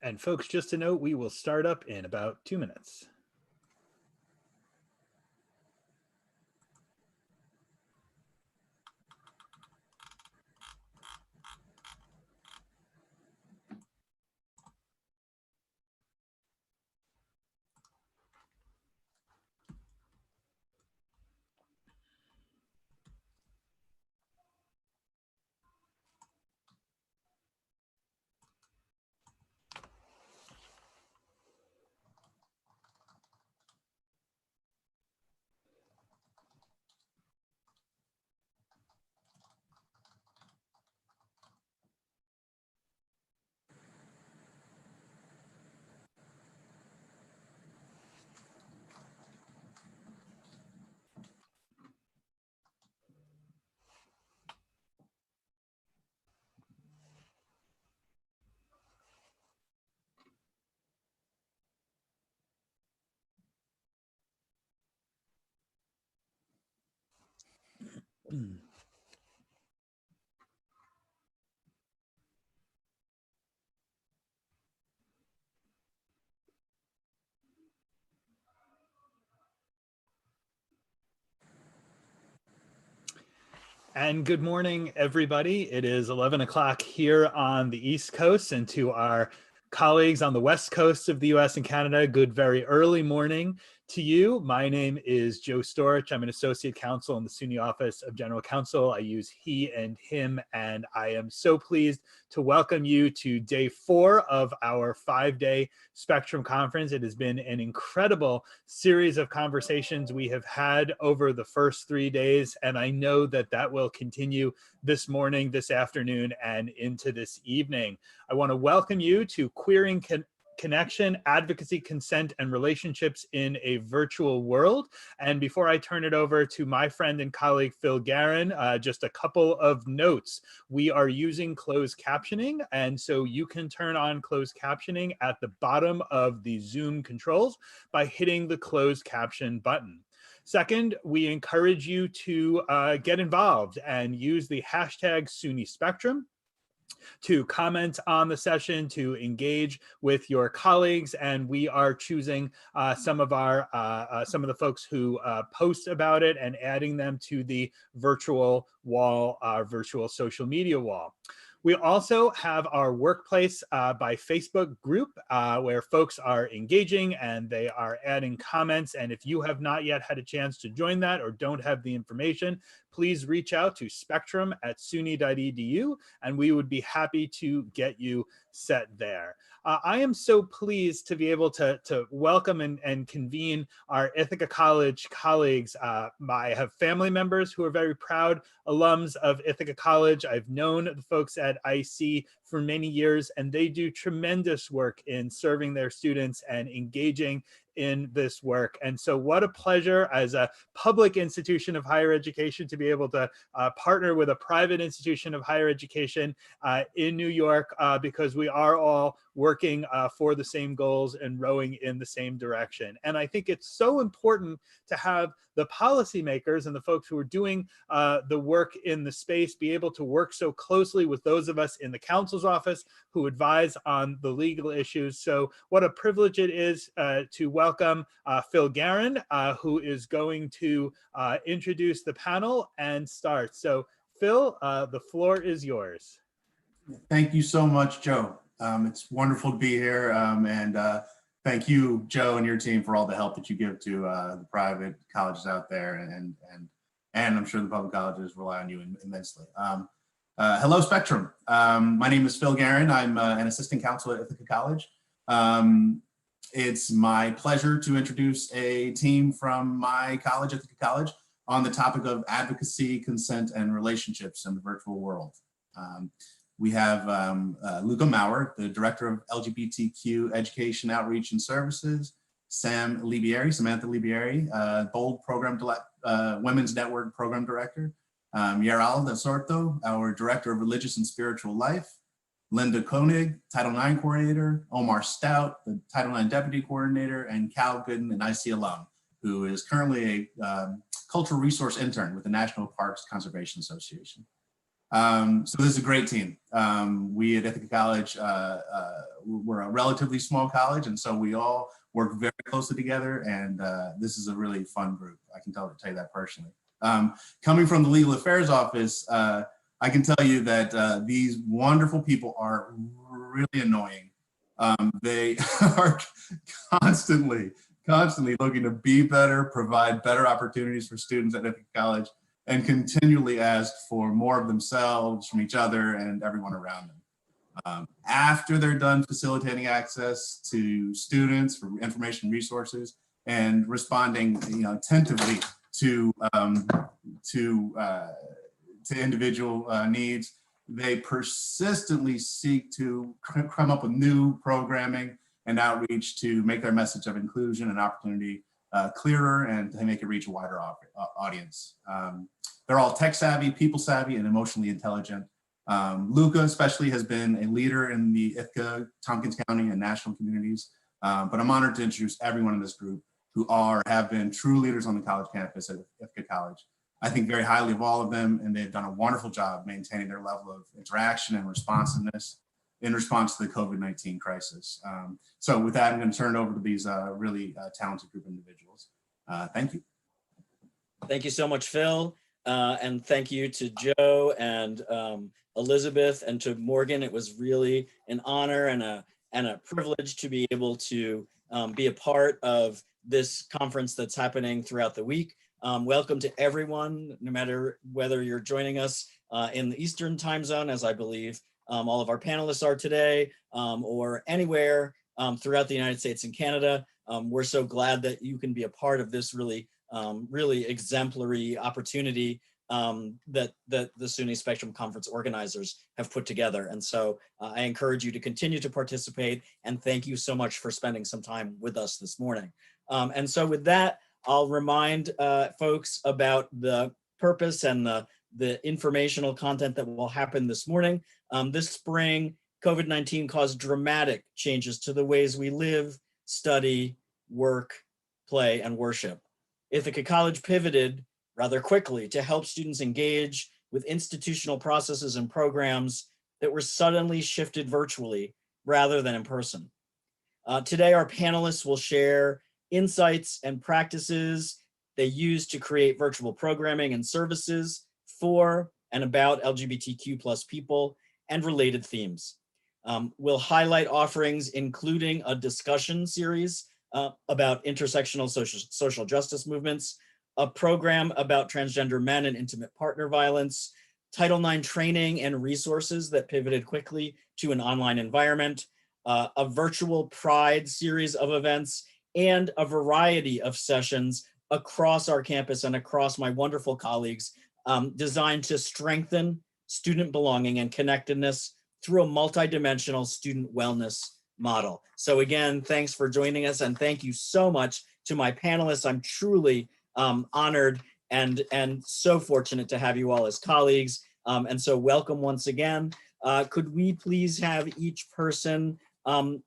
And folks, just to note, we will start up in about 2 minutes. And good morning, everybody. It is 11 o'clock here on the East Coast, and to our colleagues on the West Coast of the US and Canada, good very early morning to you. My name is Joe Storch. I'm an associate counsel in the SUNY Office of General Counsel. I use he and him, and I am so pleased to welcome you to day 4 of our 5-day Spectrum Conference. It has been an incredible series of conversations we have had over the first 3 days, and I know that that will continue this morning, this afternoon, and into this evening. I want to welcome you to Queering Connection, Advocacy, Consent, and Relationships in a Virtual World. And before I turn it over to my friend and colleague, Phil Guerin, just a couple of notes. We are using closed captioning, and so you can turn on closed captioning at the bottom of the Zoom controls by hitting the closed caption button. Second, we encourage you to get involved and use the hashtag SUNY Spectrum to comment on the session, to engage with your colleagues, and we are choosing some of the folks who post about it and adding them to the virtual wall, our virtual social media wall. We also have our Workplace by Facebook group where folks are engaging and they are adding comments. And if you have not yet had a chance to join that or don't have the information, please reach out to spectrum@suny.edu and we would be happy to get you set there. I am so pleased to be able to welcome and convene our Ithaca College colleagues. I have family members who are very proud alums of Ithaca College. I've known the folks at IC for many years, and they do tremendous work in serving their students and engaging in this work. And so what a pleasure as a public institution of higher education to be able to partner with a private institution of higher education in New York, because we are all working for the same goals and rowing in the same direction. And I think it's so important to have the policymakers and the folks who are doing the work in the space be able to work so closely with those of us in the counsel's office who advise on the legal issues. So what a privilege it is to welcome Phil Guerin, who is going to introduce the panel and start. So Phil, the floor is yours. Thank you so much, Joe. It's wonderful to be here, and thank you, Joe, and your team for all the help that you give to the private colleges out there, and I'm sure the public colleges rely on you immensely. Hello, Spectrum. My name is Phil Guerin. I'm an assistant counsel at Ithaca College. It's my pleasure to introduce a team from my college, Ithaca College, on the topic of advocacy, consent, and relationships in the virtual world. We have Luca Maurer, the Director of LGBTQ Education, Outreach, and Services, Samantha Libieri, Bold Women's Network Program Director, Yaral de Sorto, our Director of Religious and Spiritual Life, Linda Koenig, Title IX Coordinator, Omar Stout, the Title IX Deputy Coordinator, and Cal Gooden, an IC alum, who is currently a cultural resource intern with the National Parks Conservation Association. So this is a great team. We at Ithaca College, we're a relatively small college, and so we all work very closely together, and this is a really fun group. I can tell you that personally. Coming from the Legal Affairs Office, I can tell you that these wonderful people are really annoying. They are constantly looking to be better, provide better opportunities for students at Ithaca College, and continually ask for more of themselves from each other and everyone around them. After they're done facilitating access to students for information resources and responding, attentively to individual needs, they persistently seek to come up with new programming and outreach to make their message of inclusion and opportunity clearer and to make it reach a wider audience. They're all tech savvy, people savvy, and emotionally intelligent. Luca especially has been a leader in the Ithaca, Tompkins County, and national communities. But I'm honored to introduce everyone in this group who have been true leaders on the college campus at Ithaca College. I think very highly of all of them, and they've done a wonderful job maintaining their level of interaction and responsiveness in response to the COVID-19 crisis. So with that, I'm going to turn it over to these really talented group of individuals. Thank you. Thank you so much, Phil. And thank you to Joe and Elizabeth and to Morgan. It was really an honor and a privilege to be able to be a part of this conference that's happening throughout the week. Welcome to everyone, no matter whether you're joining us in the Eastern time zone, as I believe all of our panelists are today, or anywhere throughout the United States and Canada. We're so glad that you can be a part of this really exemplary opportunity that the SUNY Spectrum Conference organizers have put together. And so I encourage you to continue to participate, and thank you so much for spending some time with us this morning. And so with that, I'll remind folks about the purpose and the informational content that will happen this morning. This spring, COVID-19 caused dramatic changes to the ways we live, study, work, play, and worship. Ithaca College pivoted rather quickly to help students engage with institutional processes and programs that were suddenly shifted virtually rather than in person. Today, our panelists will share insights and practices they use to create virtual programming and services for and about LGBTQ+ people and related themes. We'll highlight offerings including a discussion series about intersectional social justice movements, a program about transgender men and intimate partner violence, Title IX training and resources that pivoted quickly to an online environment, a virtual Pride series of events, and a variety of sessions across our campus and across my wonderful colleagues designed to strengthen student belonging and connectedness through a multidimensional student wellness model. So again, thanks for joining us, and thank you so much to my panelists. I'm truly honored and so fortunate to have you all as colleagues. And so welcome once again. Could we please have each person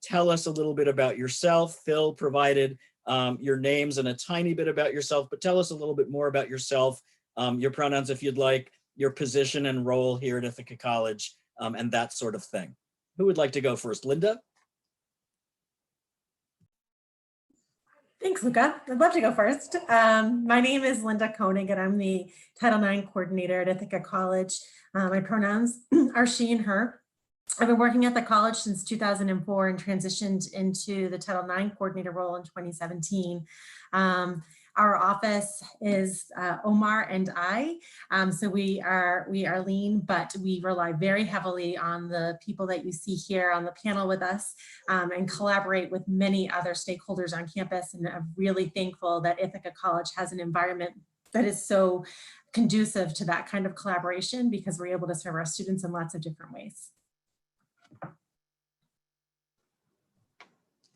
tell us a little bit about yourself? Phil provided your names and a tiny bit about yourself, but tell us a little bit more about yourself, your pronouns if you'd like, your position and role here at Ithaca College, and that sort of thing. Who would like to go first? Linda? Thanks, Luca. I'd love to go first. My name is Linda Koenig, and I'm the Title IX coordinator at Ithaca College. My pronouns are she and her. I've been working at the college since 2004 and transitioned into the Title IX coordinator role in 2017. Our office is Omar and I, so we are lean, but we rely very heavily on the people that you see here on the panel with us and collaborate with many other stakeholders on campus. And I'm really thankful that Ithaca College has an environment that is so conducive to that kind of collaboration, because we're able to serve our students in lots of different ways.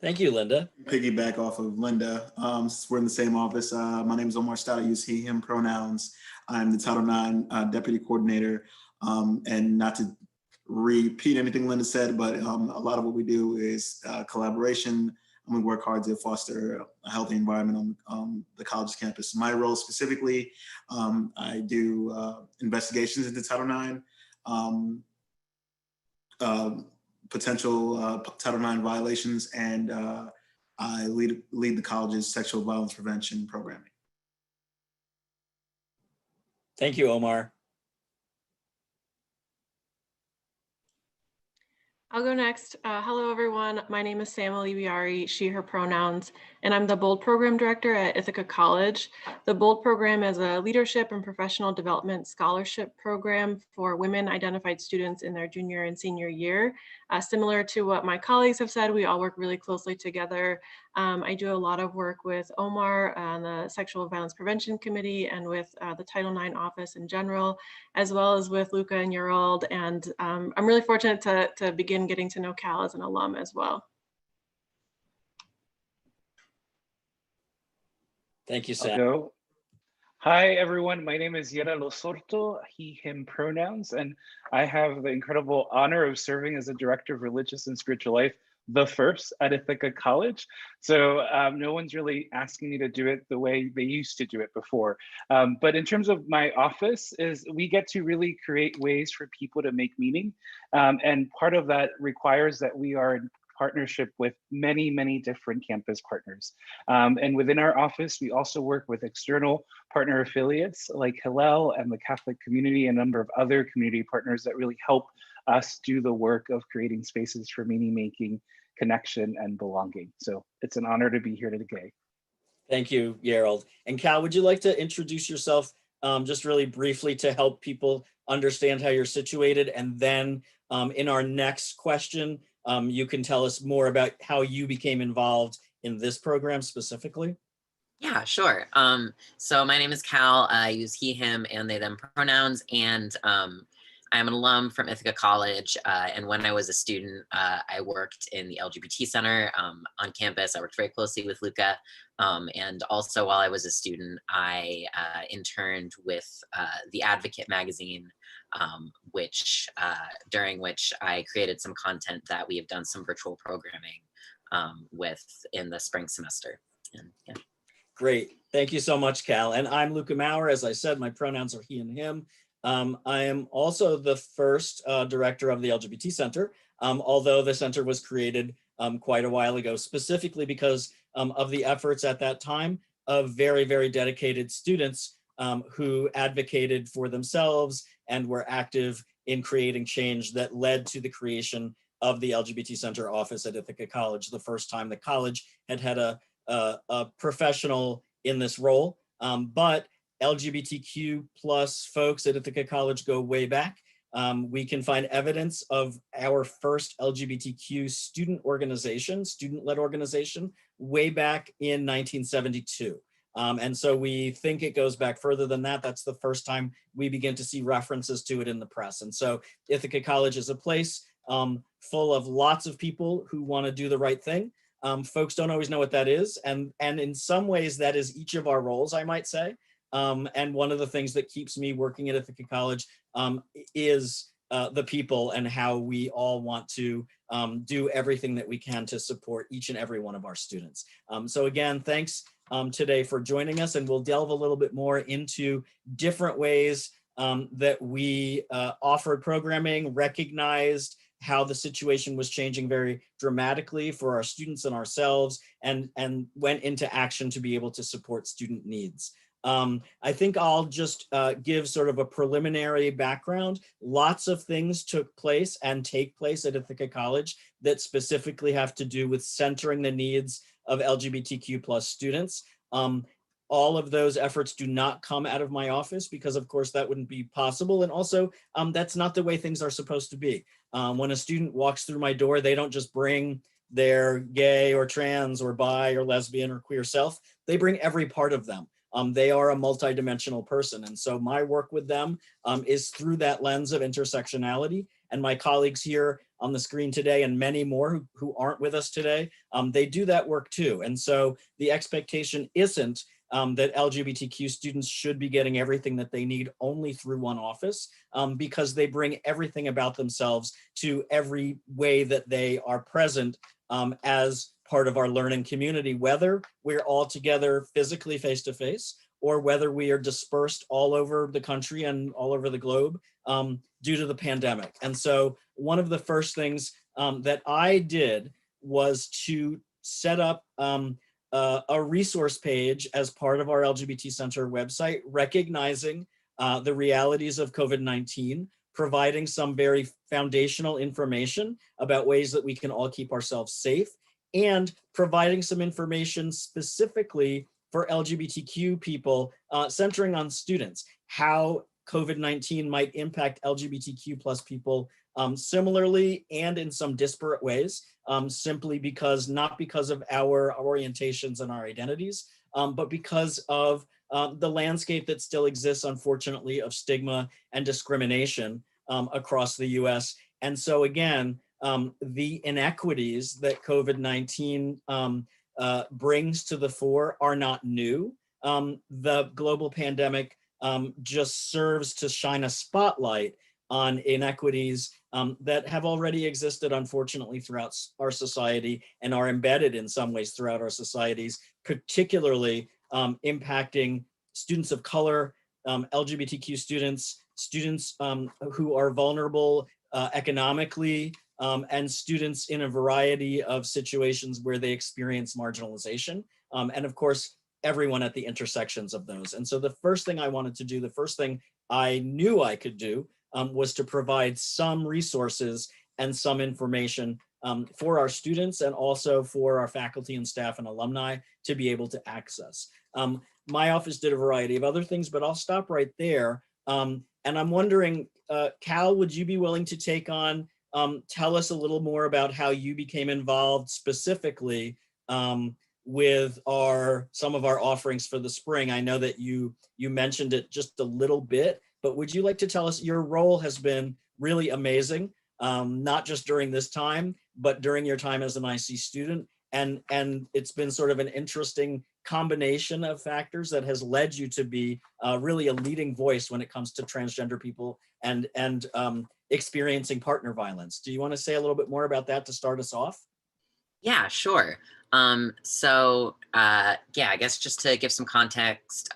Thank you, Linda. Piggyback off of Linda, since we're in the same office. My name is Omar Stout. I use he, him pronouns. I'm the Title IX Deputy Coordinator. And not to repeat anything Linda said, but a lot of what we do is collaboration. We work hard to foster a healthy environment on the college's campus. My role specifically, I do investigations into Title IX. potential Title IX violations, and I lead the college's sexual violence prevention programming. Thank you, Omar. I'll go next. Hello, everyone. My name is Sam Alibiari, she, her pronouns, and I'm the BOLD program director at Ithaca College. The BOLD program is a leadership and professional development scholarship program for women identified students in their junior and senior year. Similar to what my colleagues have said, we all work really closely together. I do a lot of work with Omar on the Sexual Violence Prevention Committee and with the Title IX office in general, as well as with Luca and Urold. And I'm really fortunate to begin getting to know Cal as an alum as well. Thank you, Sam. Go. Hi, everyone. My name is Yera Losorto, he, him pronouns, and I have the incredible honor of serving as the Director of Religious and Spiritual Life, the first at Ithaca College. So no one's really asking me to do it the way they used to do it before. But in terms of my office, is we get to really create ways for people to make meaning. And part of that requires that we are in partnership with many, many different campus partners. And within our office, we also work with external partner affiliates like Hillel and the Catholic community, and a number of other community partners that really help us do the work of creating spaces for meaning making, connection, and belonging. So it's an honor to be here today. Thank you, Gerald. And Cal, would you like to introduce yourself just really briefly to help people understand how you're situated? And then in our next question, you can tell us more about how you became involved in this program specifically. Yeah, sure. So my name is Cal. I use he, him, and they, them pronouns, and I'm an alum from Ithaca College. And when I was a student, I worked in the LGBT Center on campus. I worked very closely with Luca. And also while I was a student, I interned with the Advocate magazine, during which I created some content that we have done some virtual programming with in the spring semester. And yeah. Great. Thank you so much, Cal. And I'm Luca Maurer. As I said, my pronouns are he and him. I am also the first director of the LGBT Center, although the center was created quite a while ago, specifically because of the efforts at that time of very, very dedicated students who advocated for themselves and were active in creating change that led to the creation of the LGBT Center office at Ithaca College, the first time the college had a professional in this role. But LGBTQ plus folks at Ithaca College go way back. We can find evidence of our first LGBTQ student-led organization, way back in 1972. And so we think it goes back further than that. That's the first time we begin to see references to it in the press. And so Ithaca College is a place full of lots of people who want to do the right thing. Folks don't always know what that is. And in some ways, that is each of our roles, I might say. And one of the things that keeps me working at Ithaca College is the people and how we all want to do everything that we can to support each and every one of our students. So again, thanks today for joining us, and we'll delve a little bit more into different ways that we offered programming, recognized how the situation was changing very dramatically for our students and ourselves, and went into action to be able to support student needs. I think I'll just give sort of a preliminary background. Lots of things took place and take place at Ithaca College that specifically have to do with centering the needs of LGBTQ plus students. All of those efforts do not come out of my office because of course that wouldn't be possible. And also that's not the way things are supposed to be. When a student walks through my door, they don't just bring their gay or trans or bi or lesbian or queer self, they bring every part of them. They are a multidimensional person. And so my work with them is through that lens of intersectionality. And my colleagues here on the screen today and many more who aren't with us today, they do that work too. And so the expectation isn't that LGBTQ students should be getting everything that they need only through one office, because they bring everything about themselves to every way that they are present as part of our learning community, whether we're all together physically face-to-face or whether we are dispersed all over the country and all over the globe due to the pandemic. And so one of the first things that I did was to set up a resource page as part of our LGBT Center website, recognizing the realities of COVID-19, providing some very foundational information about ways that we can all keep ourselves safe, and providing some information specifically for LGBTQ people, centering on students, how COVID-19 might impact LGBTQ plus people similarly and in some disparate ways, simply because, not because of our orientations and our identities, but because of the landscape that still exists, unfortunately, of stigma and discrimination across the US. And so again, the inequities that COVID-19 brings to the fore are not new. The global pandemic just serves to shine a spotlight on inequities that have already existed, unfortunately, throughout our society and are embedded in some ways throughout our societies, particularly impacting students of color, LGBTQ students, students who are vulnerable economically, and students in a variety of situations where they experience marginalization. And of course, everyone at the intersections of those. And so the first thing I wanted to do, the first thing I knew I could do, was to provide some resources and some information for our students and also for our faculty and staff and alumni to be able to access. My office did a variety of other things, but I'll stop right there. And I'm wondering, Cal, would you be willing to take on, tell us a little more about how you became involved specifically with some of our offerings for the spring? I know that you mentioned it just a little bit, but would you like to tell us, your role has been really amazing, not just during this time, but during your time as an IC student. And it's been sort of an interesting combination of factors that has led you to be really a leading voice when it comes to transgender people and experiencing partner violence. Do you want to say a little bit more about that to start us off? Yeah, sure. Yeah, I guess just to give some context,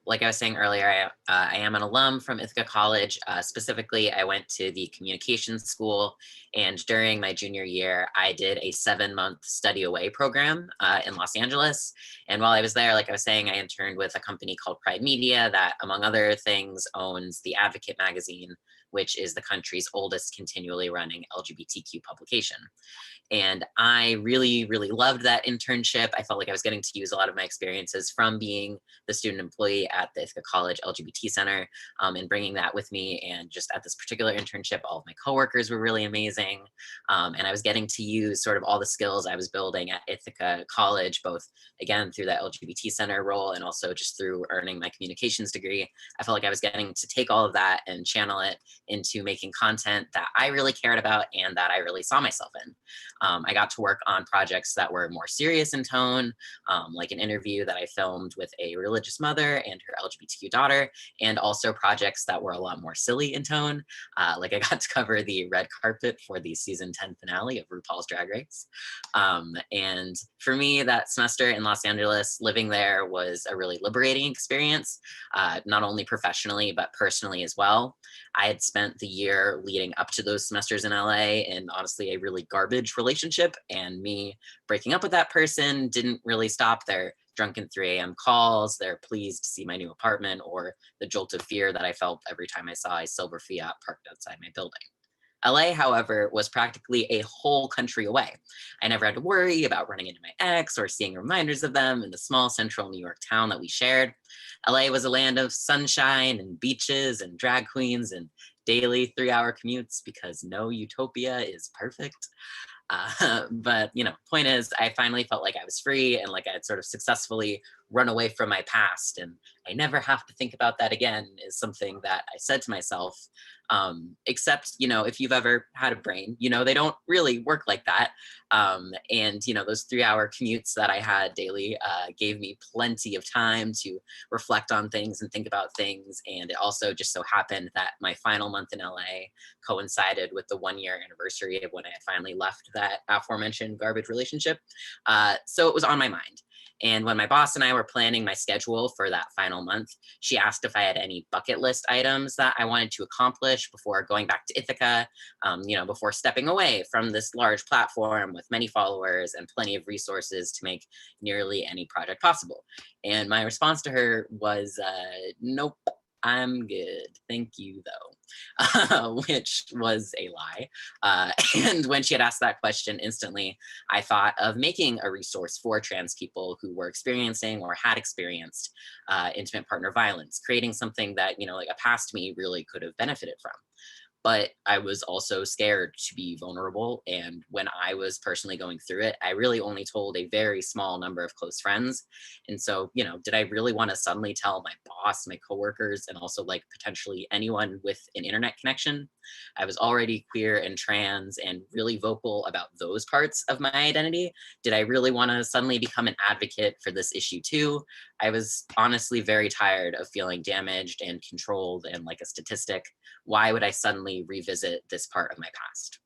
like I was saying earlier, I am an alum from Ithaca College. Specifically, I went to the communications school, and during my junior year, I did a 7-month study away program in Los Angeles. And while I was there, like I was saying, I interned with a company called Pride Media that, among other things, owns the Advocate magazine, which is the country's oldest continually running LGBTQ publication. And I really, really loved that internship. I felt like I was getting to use a lot of my experiences from being the student employee at the Ithaca College LGBT Center, and bringing that with me. And just at this particular internship, all of my coworkers were really amazing. And I was getting to use sort of all the skills I was building at Ithaca College, both again through that LGBT Center role and also just through earning my communications degree. I felt like I was getting to take all of that and channel it into making content that I really cared about and that I really saw myself in. I got to work on projects that were more serious in tone, like an interview that I filmed with a religious mother and her LGBTQ daughter, and also projects that were a lot more silly in tone. Like I got to cover the red carpet for the season 10 finale of RuPaul's Drag Race. And for me, that semester in Los Angeles, living there was a really liberating experience, not only professionally, but personally as well. I had spent the year leading up to those semesters in LA in honestly a really garbage relationship, and me breaking up with that person didn't really stop their drunken 3 a.m. calls, their pleas to see my new apartment, or the jolt of fear that I felt every time I saw a silver Fiat parked outside my building. LA, however, was practically a whole country away. I never had to worry about running into my ex or seeing reminders of them in the small central New York town that we shared. LA was a land of sunshine and beaches and drag queens and daily 3-hour commutes, because no utopia is perfect. But point is, I finally felt like I was free and like I had sort of successfully run away from my past, and I never have to think about that again, is something that I said to myself. Except, if you've ever had a brain, they don't really work like that. And those 3-hour commutes that I had daily gave me plenty of time to reflect on things and think about things. And it also just so happened that my final month in LA coincided with the 1-year anniversary of when I had finally left that aforementioned garbage relationship. So it was on my mind. And when my boss and I were planning my schedule for that final month, she asked if I had any bucket list items that I wanted to accomplish before going back to Ithaca, before stepping away from this large platform with many followers and plenty of resources to make nearly any project possible. And my response to her was, nope. I'm good, thank you though, which was a lie. And when she had asked that question, instantly, I thought of making a resource for trans people who were experiencing or had experienced intimate partner violence, creating something that, like a past me really could have benefited from. But I was also scared to be vulnerable. And when I was personally going through it, I really only told a very small number of close friends. And so, did I really want to suddenly tell my boss, my coworkers, and also like potentially anyone with an internet connection? I was already queer and trans and really vocal about those parts of my identity. Did I really want to suddenly become an advocate for this issue too? I was honestly very tired of feeling damaged and controlled and like a statistic. Why would I suddenly revisit this part of my past?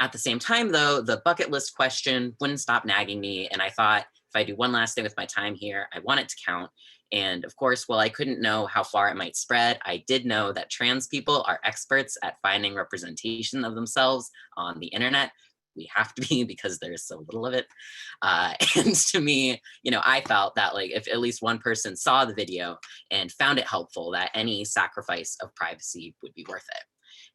At the same time, though, the bucket list question wouldn't stop nagging me. And I thought, if I do one last thing with my time here, I want it to count. And of course, while I couldn't know how far it might spread, I did know that trans people are experts at finding representation of themselves on the internet. We have to be, because there's so little of it. And to me, I felt that like if at least one person saw the video and found it helpful, that any sacrifice of privacy would be worth it.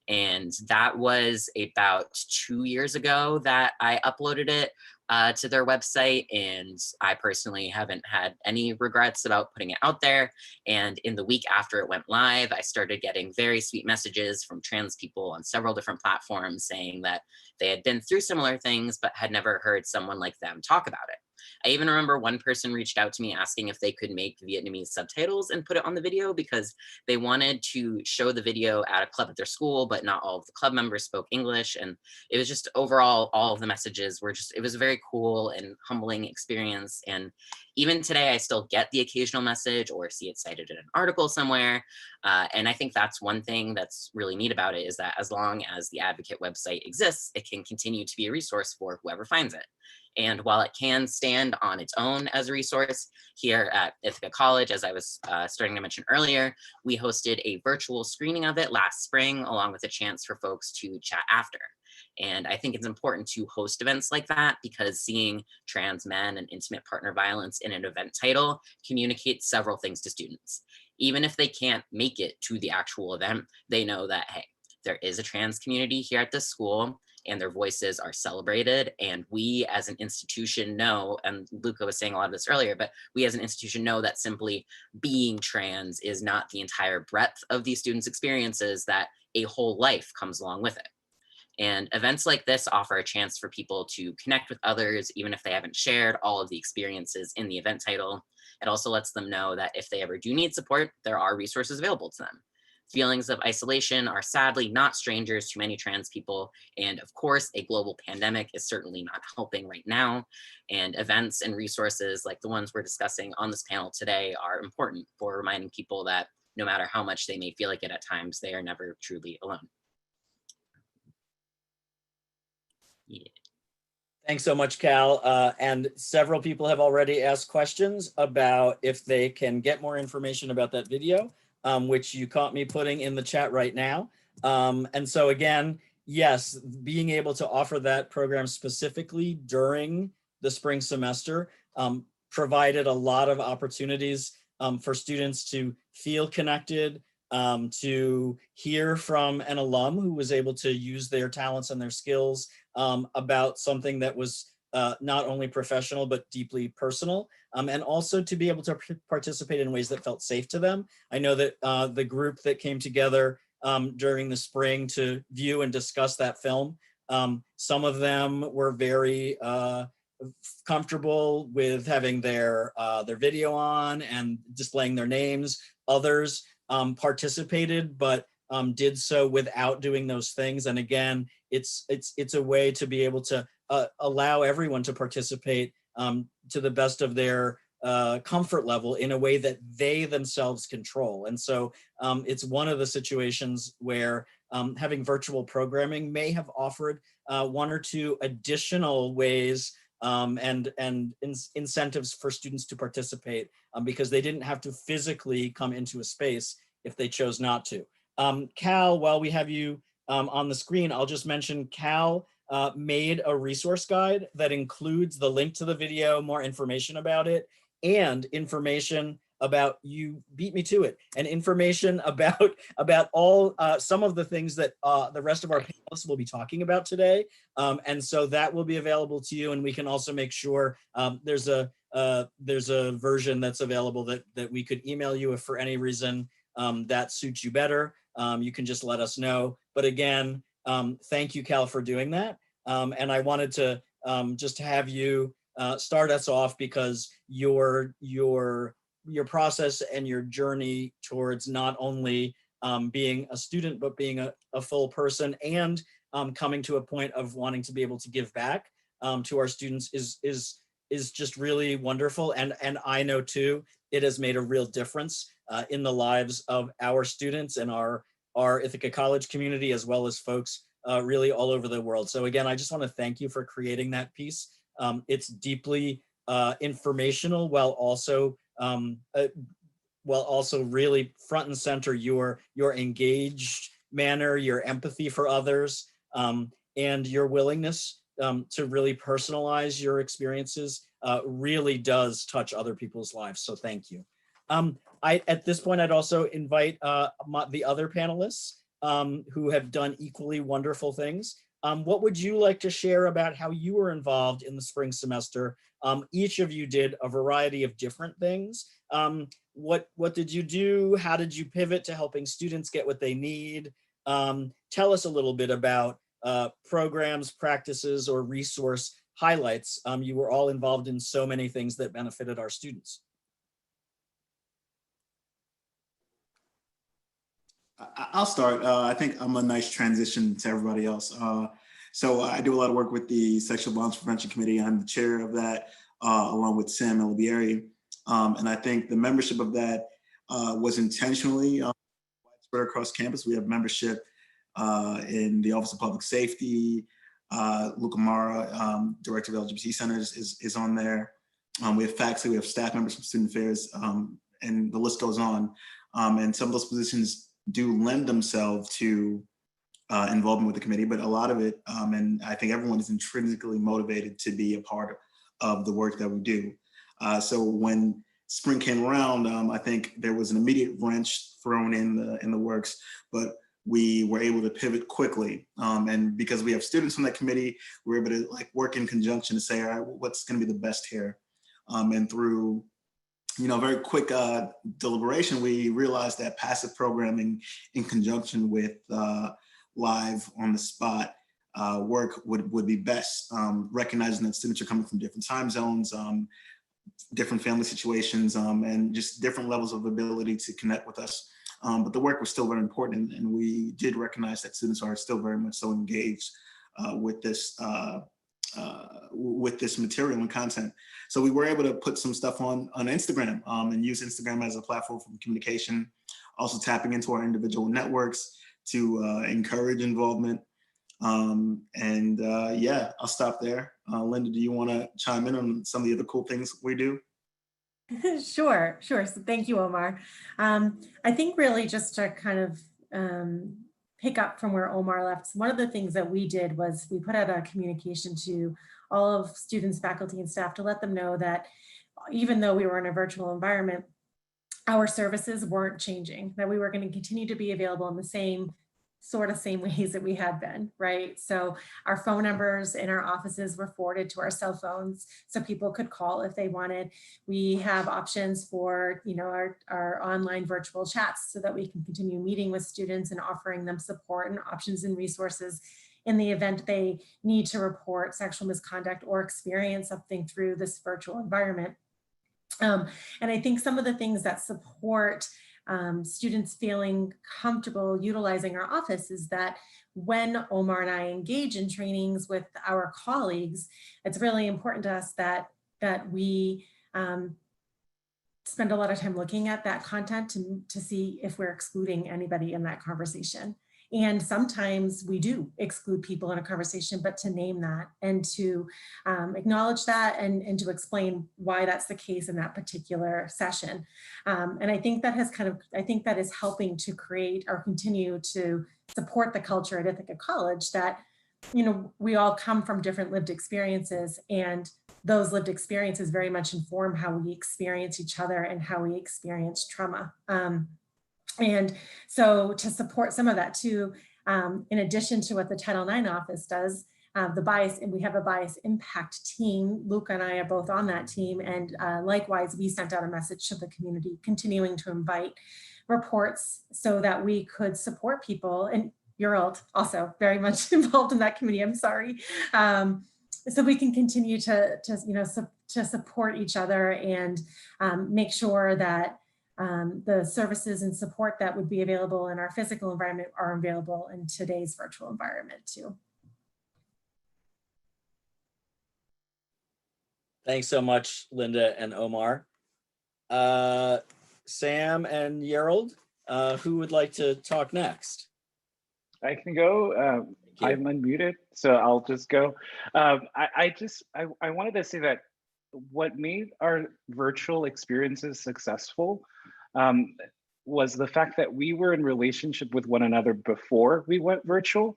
And that was about 2 years ago that I uploaded it to their website. And I personally haven't had any regrets about putting it out there. And in the week after it went live, I started getting very sweet messages from trans people on several different platforms saying that they had been through similar things, but had never heard someone like them talk about it. I even remember one person reached out to me asking if they could make Vietnamese subtitles and put it on the video because they wanted to show the video at a club at their school, but not all of the club members spoke English. And it was just overall, all of the messages were it was a very cool and humbling experience. And even today, I still get the occasional message or see it cited in an article somewhere. And I think that's one thing that's really neat about it, is that as long as the Advocate website exists, it can continue to be a resource for whoever finds it. And while it can stand on its own as a resource, here at Ithaca College, as I was starting to mention earlier, we hosted a virtual screening of it last spring, along with a chance for folks to chat after. And I think it's important to host events like that because seeing trans men and intimate partner violence in an event title communicates several things to students. Even if they can't make it to the actual event, they know that, hey, there is a trans community here at this school, and their voices are celebrated. And we as an institution know, and Luca was saying a lot of this earlier, but we as an institution know that simply being trans is not the entire breadth of these students' experiences, that a whole life comes along with it. And events like this offer a chance for people to connect with others, even if they haven't shared all of the experiences in the event title. It also lets them know that if they ever do need support, there are resources available to them. Feelings of isolation are sadly not strangers to many trans people. And of course, a global pandemic is certainly not helping right now. And events and resources like the ones we're discussing on this panel today are important for reminding people that no matter how much they may feel like it at times, they are never truly alone. Yeah. Thanks so much, Cal. And several people have already asked questions about if they can get more information about that video, which you caught me putting in the chat right now. And so again, yes, being able to offer that program specifically during the spring semester provided a lot of opportunities for students to feel connected, to hear from an alum who was able to use their talents and their skills about something that was not only professional, but deeply personal, and also to be able to participate in ways that felt safe to them. I know that the group that came together during the spring to view and discuss that film, some of them were very comfortable with having their video on and displaying their names. Others participated, but did so without doing those things. And again, it's a way to be able to allow everyone to participate to the best of their comfort level in a way that they themselves control. And so it's one of the situations where having virtual programming may have offered one or two additional ways and incentives for students to participate, because they didn't have to physically come into a space if they chose not to. Cal, while we have you on the screen, I'll just mention Cal made a resource guide that includes the link to the video, more information about it, and information about, you beat me to it, and information about all some of the things that the rest of our panelists will be talking about today. And so that will be available to you, and we can also make sure there's a version that's available that we could email you if for any reason that suits you better. You can just let us know. But again, thank you, Cal, for doing that. And I wanted to just have you start us off, because your process and your journey towards not only being a student, but being a full person, and coming to a point of wanting to be able to give back to our students is just really wonderful. And I know too, it has made a real difference in the lives of our students and our Ithaca College community, as well as folks really all over the world. So again, I just want to thank you for creating that piece. It's deeply informational, while also really front and center your engaged manner, your empathy for others, and your willingness to really personalize your experiences really does touch other people's lives. So thank you. At this point, I'd also invite the other panelists who have done equally wonderful things. What would you like to share about how you were involved in the spring semester? Each of you did a variety of different things. What did you do? How did you pivot to helping students get what they need? Tell us a little bit about programs, practices, or resource highlights. You were all involved in so many things that benefited our students. I'll start. I think I'm a nice transition to everybody else. So I do a lot of work with the Sexual Violence Prevention Committee. I'm the chair of that, along with Sam Libiari. And I think the membership of that was intentionally widespread across campus. We have membership in the Office of Public Safety. Luca Mara, Director of LGBT Centers, is on there. We have faculty, we have staff members from Student Affairs, and the list goes on. And some of those positions do lend themselves to involvement with the committee, but a lot of it, and I think everyone is intrinsically motivated to be a part of the work that we do. So when spring came around, I think there was an immediate wrench thrown in the works, but we were able to pivot quickly. And because we have students on that committee, we're able to work in conjunction to say, all right, what's going to be the best here? And through very quick deliberation, we realized that passive programming in conjunction with live on the spot work would be best, recognizing that students are coming from different time zones, different family situations, and just different levels of ability to connect with us. But the work was still very important, and we did recognize that students are still very much so engaged with this material and content. So we were able to put some stuff on Instagram and use Instagram as a platform for communication, also tapping into our individual networks to encourage involvement. Yeah, I'll stop there. Linda, do you want to chime in on some of the other cool things we do? Sure. So thank you, Omar. I think really just to kind of pick up from where Omar left, one of the things that we did was we put out a communication to all of students, faculty, and staff to let them know that even though we were in a virtual environment, our services weren't changing, that we were going to continue to be available in the same ways that we had been, right? So our phone numbers in our offices were forwarded to our cell phones so people could call if they wanted. We have options for, our online virtual chats so that we can continue meeting with students and offering them support and options and resources in the event they need to report sexual misconduct or experience something through this virtual environment. And I think some of the things that support students feeling comfortable utilizing our office is that when Omar and I engage in trainings with our colleagues, it's really important to us that we spend a lot of time looking at that content to see if we're excluding anybody in that conversation. And sometimes we do exclude people in a conversation, but to name that and to acknowledge that and to explain why that's the case in that particular session. And I think that is helping to create or continue to support the culture at Ithaca College that, we all come from different lived experiences, and those lived experiences very much inform how we experience each other and how we experience trauma. And so to support some of that too, in addition to what the Title IX office does, we have a bias impact team. Luca and I are both on that team. And likewise, we sent out a message to the community, continuing to invite reports so that we could support people. And you're also very much involved in that community, I'm sorry. So we can continue to support each other and make sure that the services and support that would be available in our physical environment are available in today's virtual environment too. Thanks so much, Linda and Omar. Sam and Yerald, who would like to talk next? I can go. I'm unmuted, so I'll just go. I wanted to say that what made our virtual experiences successful was the fact that we were in relationship with one another before we went virtual.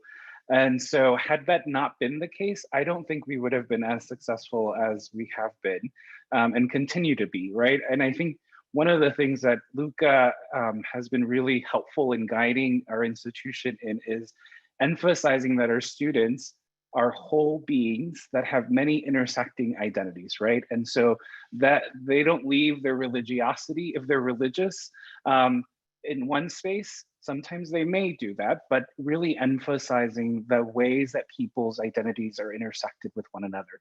And so had that not been the case, I don't think we would have been as successful as we have been and continue to be, right? And I think one of the things that Luca has been really helpful in guiding our institution in is emphasizing that our students are whole beings that have many intersecting identities, right? And so that they don't leave their religiosity if they're religious in one space. Sometimes they may do that, but really emphasizing the ways that people's identities are intersected with one another.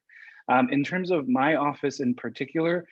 In terms of my office in particular,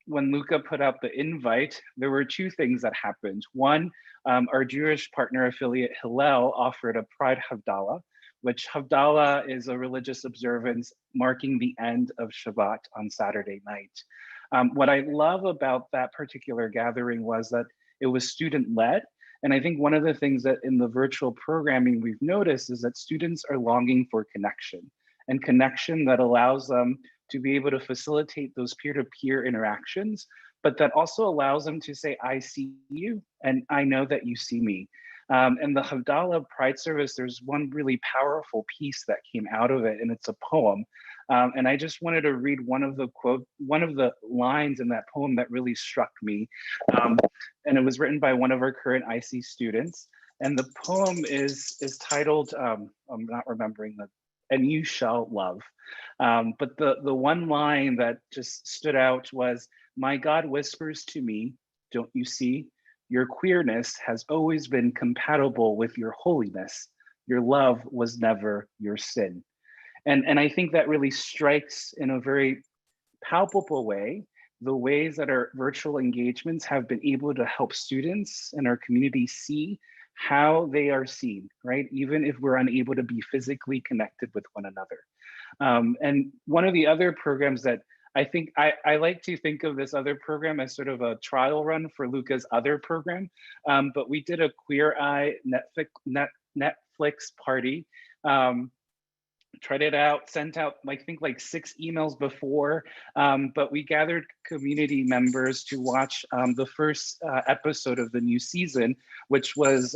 when Luca put out the invite, there were two things that happened. One, our Jewish partner affiliate Hillel offered a Pride Havdalah, which Havdalah is a religious observance marking the end of Shabbat on Saturday night. What I love about that particular gathering was that it was student-led. And I think one of the things that in the virtual programming we've noticed is that students are longing for connection, and connection that allows them to be able to facilitate those peer-to-peer interactions, but that also allows them to say, I see you, and I know that you see me. And the Havdalah Pride Service, there's one really powerful piece that came out of it, and it's a poem. And I just wanted to read one of the lines in that poem that really struck me. And it was written by one of our current IC students. And the poem is titled, I'm not remembering the, and you shall love. But the one line that just stood out was, my God whispers to me, don't you see? Your queerness has always been compatible with your holiness. Your love was never your sin. And I think that really strikes in a very palpable way the ways that our virtual engagements have been able to help students in our community see how they are seen, right? Even if we're unable to be physically connected with one another. And one of the other programs that I think I like to think of this other program as sort of a trial run for Luca's other program, but we did a Queer Eye Netflix party. Tried it out, sent out, I think, like 6 emails before, but we gathered community members to watch the first episode of the new season, which was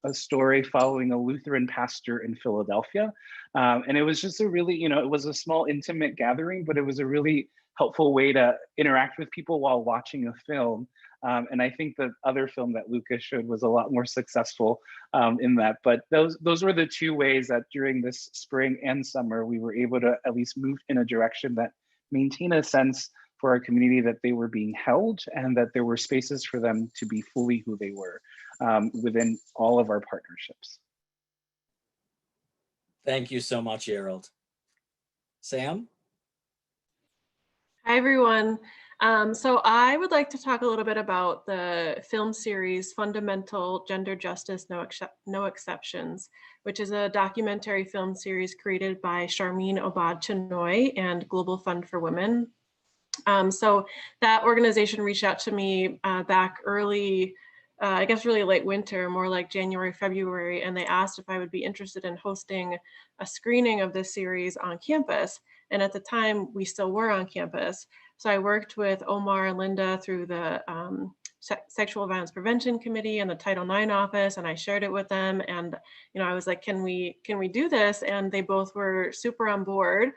a story following a Lutheran pastor in Philadelphia. And it was just a really, it was a small intimate gathering, but it was a really helpful way to interact with people while watching a film. And I think the other film that Luca showed was a lot more successful in that. But those were the two ways that during this spring and summer, we were able to at least move in a direction that maintain a sense for our community that they were being held and that there were spaces for them to be fully who they were within all of our partnerships. Thank you so much, Yerald. Sam? Hi, everyone. So I would like to talk a little bit about the film series Fundamental Gender Justice, No Exceptions, which is a documentary film series created by Charmine Obad-Chenoy and Global Fund for Women. So that organization reached out to me back early I guess really late winter, more like January, February, and they asked if I would be interested in hosting a screening of this series on campus. And at the time, we still were on campus. So I worked with Omar and Linda through the Sexual Violence Prevention Committee and the Title IX office, and I shared it with them. And I was like, can we do this? And they both were super on board.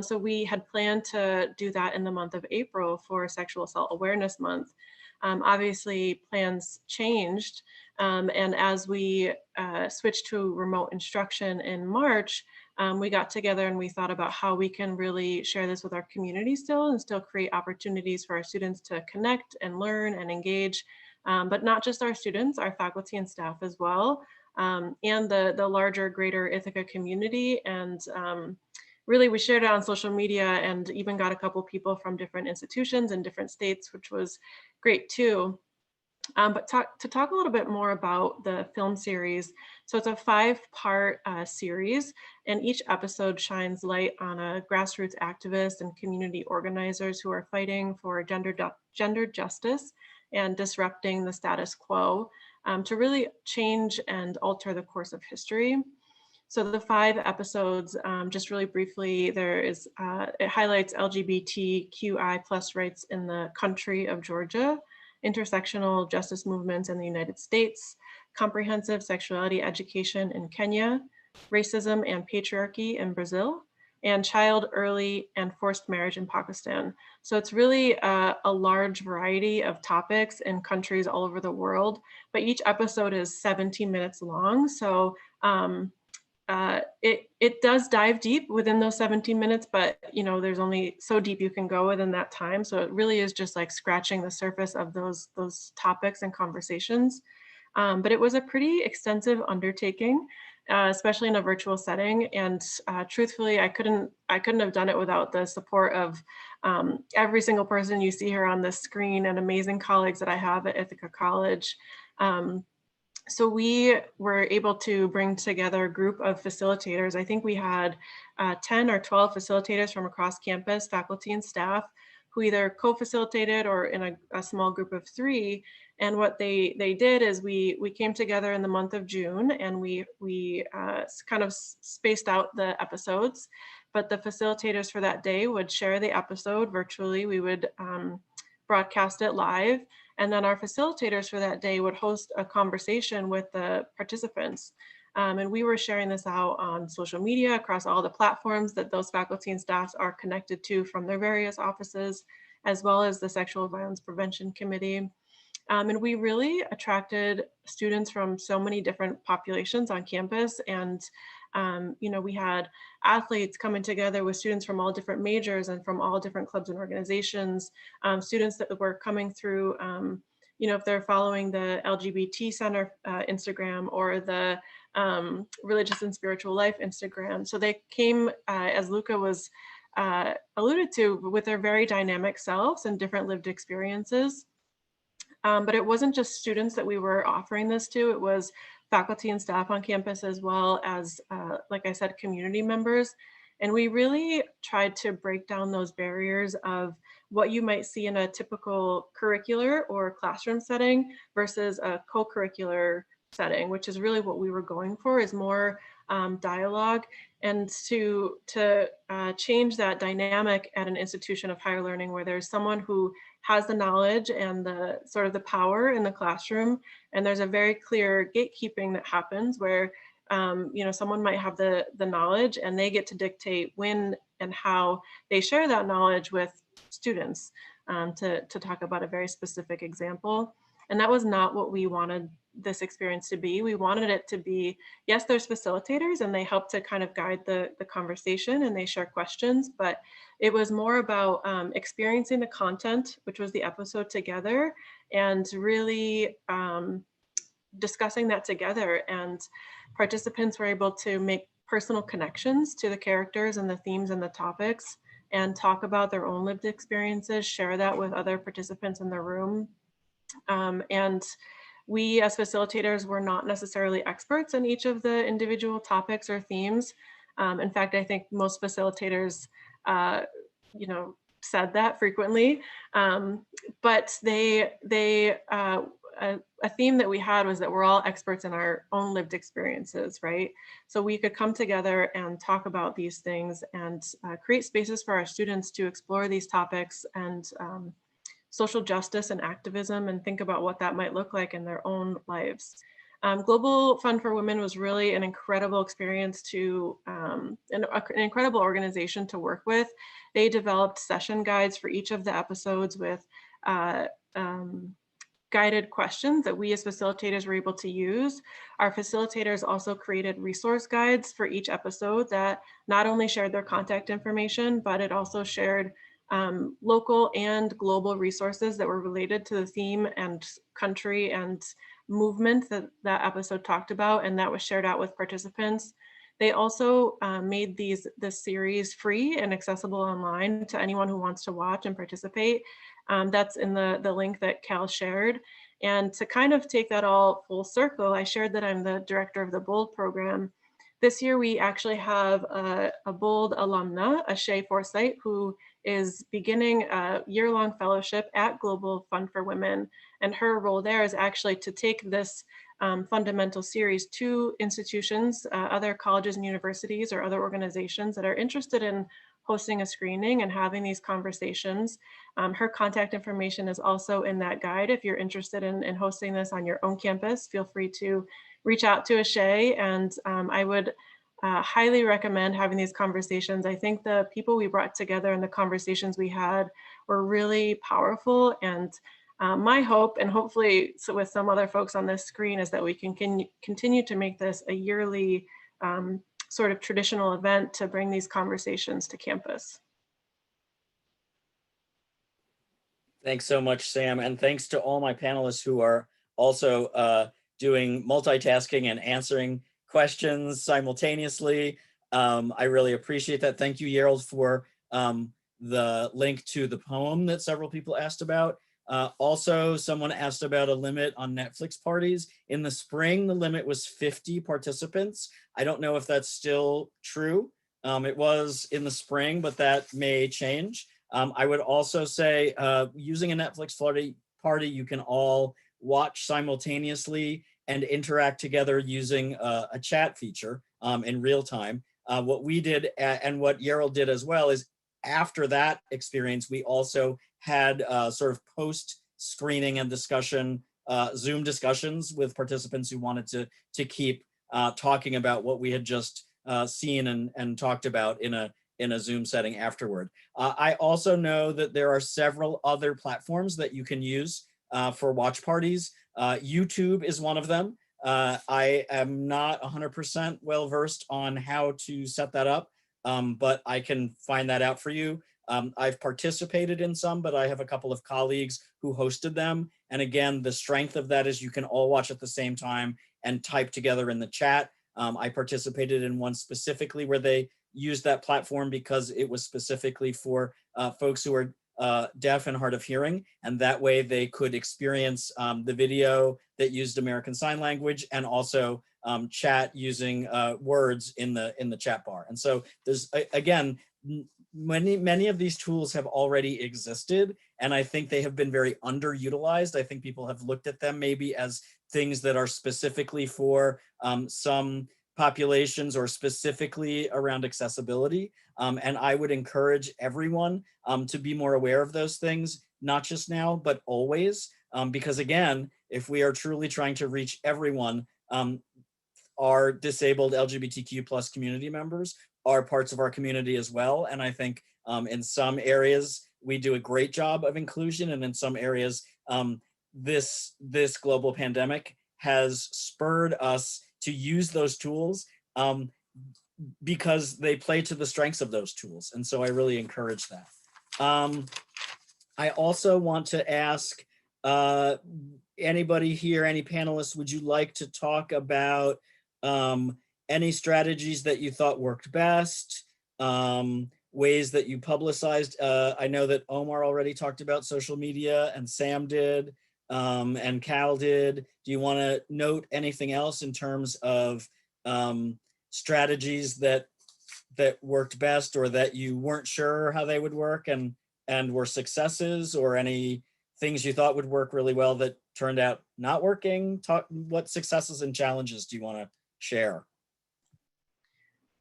So we had planned to do that in the month of April for Sexual Assault Awareness Month. Obviously, plans changed, and as we switched to remote instruction in March, we got together and we thought about how we can really share this with our community still and still create opportunities for our students to connect and learn and engage, but not just our students, our faculty and staff as well, and the larger, greater Ithaca community. And really, we shared it on social media and even got a couple people from different institutions in different states, which was great too. But to talk a little bit more about the film series. So it's a 5-part series, and each episode shines light on a grassroots activist and community organizers who are fighting for gender justice and disrupting the status quo to really change and alter the course of history. So the 5 episodes, just really briefly, it highlights LGBTQI+ rights in the country of Georgia, intersectional justice movements in the United States, comprehensive sexuality education in Kenya, racism and patriarchy in Brazil, and child, early, and forced marriage in Pakistan. So it's really a large variety of topics in countries all over the world, but each episode is 17 minutes long. So it does dive deep within those 17 minutes, but there's only so deep you can go within that time. So it really is just like scratching the surface of those topics and conversations. But it was a pretty extensive undertaking, especially in a virtual setting. And truthfully, I couldn't have done it without the support of every single person you see here on this screen and amazing colleagues that I have at Ithaca College. So we were able to bring together a group of facilitators. I think we had 10 or 12 facilitators from across campus, faculty and staff, who either co-facilitated or in a small group of 3. And what they did is we came together in the month of June, and we kind of spaced out the episodes, but the facilitators for that day would share the episode virtually. We would broadcast it live. And then our facilitators for that day would host a conversation with the participants. And we were sharing this out on social media across all the platforms that those faculty and staff are connected to from their various offices, as well as the Sexual Violence Prevention Committee. And we really attracted students from so many different populations on campus. And we had athletes coming together with students from all different majors and from all different clubs and organizations, students that were coming through, if they're following the LGBT Center Instagram or the Religious and Spiritual Life Instagram. So they came, as Luca was alluded to, with their very dynamic selves and different lived experiences. But it wasn't just students that we were offering this to, it was faculty and staff on campus, as well as, like I said, community members. And we really tried to break down those barriers of what you might see in a typical curricular or classroom setting versus a co-curricular setting, which is really what we were going for, is more dialogue, and to change that dynamic at an institution of higher learning where there's someone who has the knowledge and the sort of the power in the classroom, and there's a very clear gatekeeping that happens where someone might have the knowledge and they get to dictate when and how they share that knowledge with students, to talk about a very specific example. And that was not what we wanted this experience to be. We wanted it to be, yes, there's facilitators and they help to kind of guide the conversation and they share questions, but it was more about experiencing the content, which was the episode, together, and really discussing that together. And participants were able to make personal connections to the characters and the themes and the topics, and talk about their own lived experiences, share that with other participants in the room. And we as facilitators were not necessarily experts in each of the individual topics or themes. In fact, I think most facilitators, said that frequently, but they a theme that we had was that we're all experts in our own lived experiences, right? So we could come together and talk about these things and create spaces for our students to explore these topics and social justice and activism and think about what that might look like in their own lives. Global Fund for Women was really an incredible experience to, an incredible organization to work with. They developed session guides for each of the episodes with guided questions that we as facilitators were able to use. Our facilitators also created resource guides for each episode that not only shared their contact information, but it also shared local and global resources that were related to the theme and country and movement that that episode talked about, and that was shared out with participants. They also made this series free and accessible online to anyone who wants to watch and participate. That's in the link that Cal shared. And to kind of take that all full circle, I shared that I'm the director of the BOLD program. This year, we actually have a BOLD alumna, a Shay Forsythe, who is beginning a year-long fellowship at Global Fund for Women. And her role there is actually to take this fundamental series to institutions, other colleges and universities or other organizations that are interested in hosting a screening and having these conversations. Her contact information is also in that guide. If you're interested in hosting this on your own campus, feel free to reach out to Shay, and I would highly recommend having these conversations. I think the people we brought together and the conversations we had were really powerful, and my hope, and hopefully so with some other folks on this screen, is that we can continue to make this a yearly sort of traditional event to bring these conversations to campus. Thanks so much, Sam. And thanks to all my panelists who are also doing multitasking and answering questions simultaneously. I really appreciate that. Thank you, Yerald, for the link to the poem that several people asked about. Also, someone asked about a limit on Netflix parties. In the spring, the limit was 50 participants. I don't know if that's still true. It was in the spring, but that may change. I would also say using a Netflix party, you can all watch simultaneously and interact together using a chat feature in real time. What we did and what Yerald did as well is after that experience, we also had sort of post-screening and discussion, Zoom discussions with participants who wanted to keep talking about what we had just seen and talked about in a Zoom setting afterward. I also know that there are several other platforms that you can use for watch parties. YouTube is one of them. I am not 100% well-versed on how to set that up, but I can find that out for you. I've participated in some, but I have a couple of colleagues who hosted them. And again, the strength of that is you can all watch at the same time and type together in the chat. I participated in one specifically where they used that platform because it was specifically for folks who are deaf and hard of hearing, and that way they could experience the video that used American Sign Language and also chat using words in the chat bar. And so there's, again, many of these tools have already existed, and I think they have been very underutilized. I think people have looked at them maybe as things that are specifically for some populations or specifically around accessibility. And I would encourage everyone to be more aware of those things, not just now, but always. Because again, if we are truly trying to reach everyone, our disabled LGBTQ plus community members are parts of our community as well. And I think in some areas, we do a great job of inclusion. And in some areas, this global pandemic has spurred us to use those tools because they play to the strengths of those tools. And so I really encourage that. I also want to ask anybody here, any panelists, would you like to talk about any strategies that you thought worked best, ways that you publicized? I know that Omar already talked about social media and Sam did. And Cal did. Do you want to note anything else in terms of strategies that worked best or that you weren't sure how they would work and were successes, or anything things you thought would work really well that turned out not working? What successes and challenges do you want to share?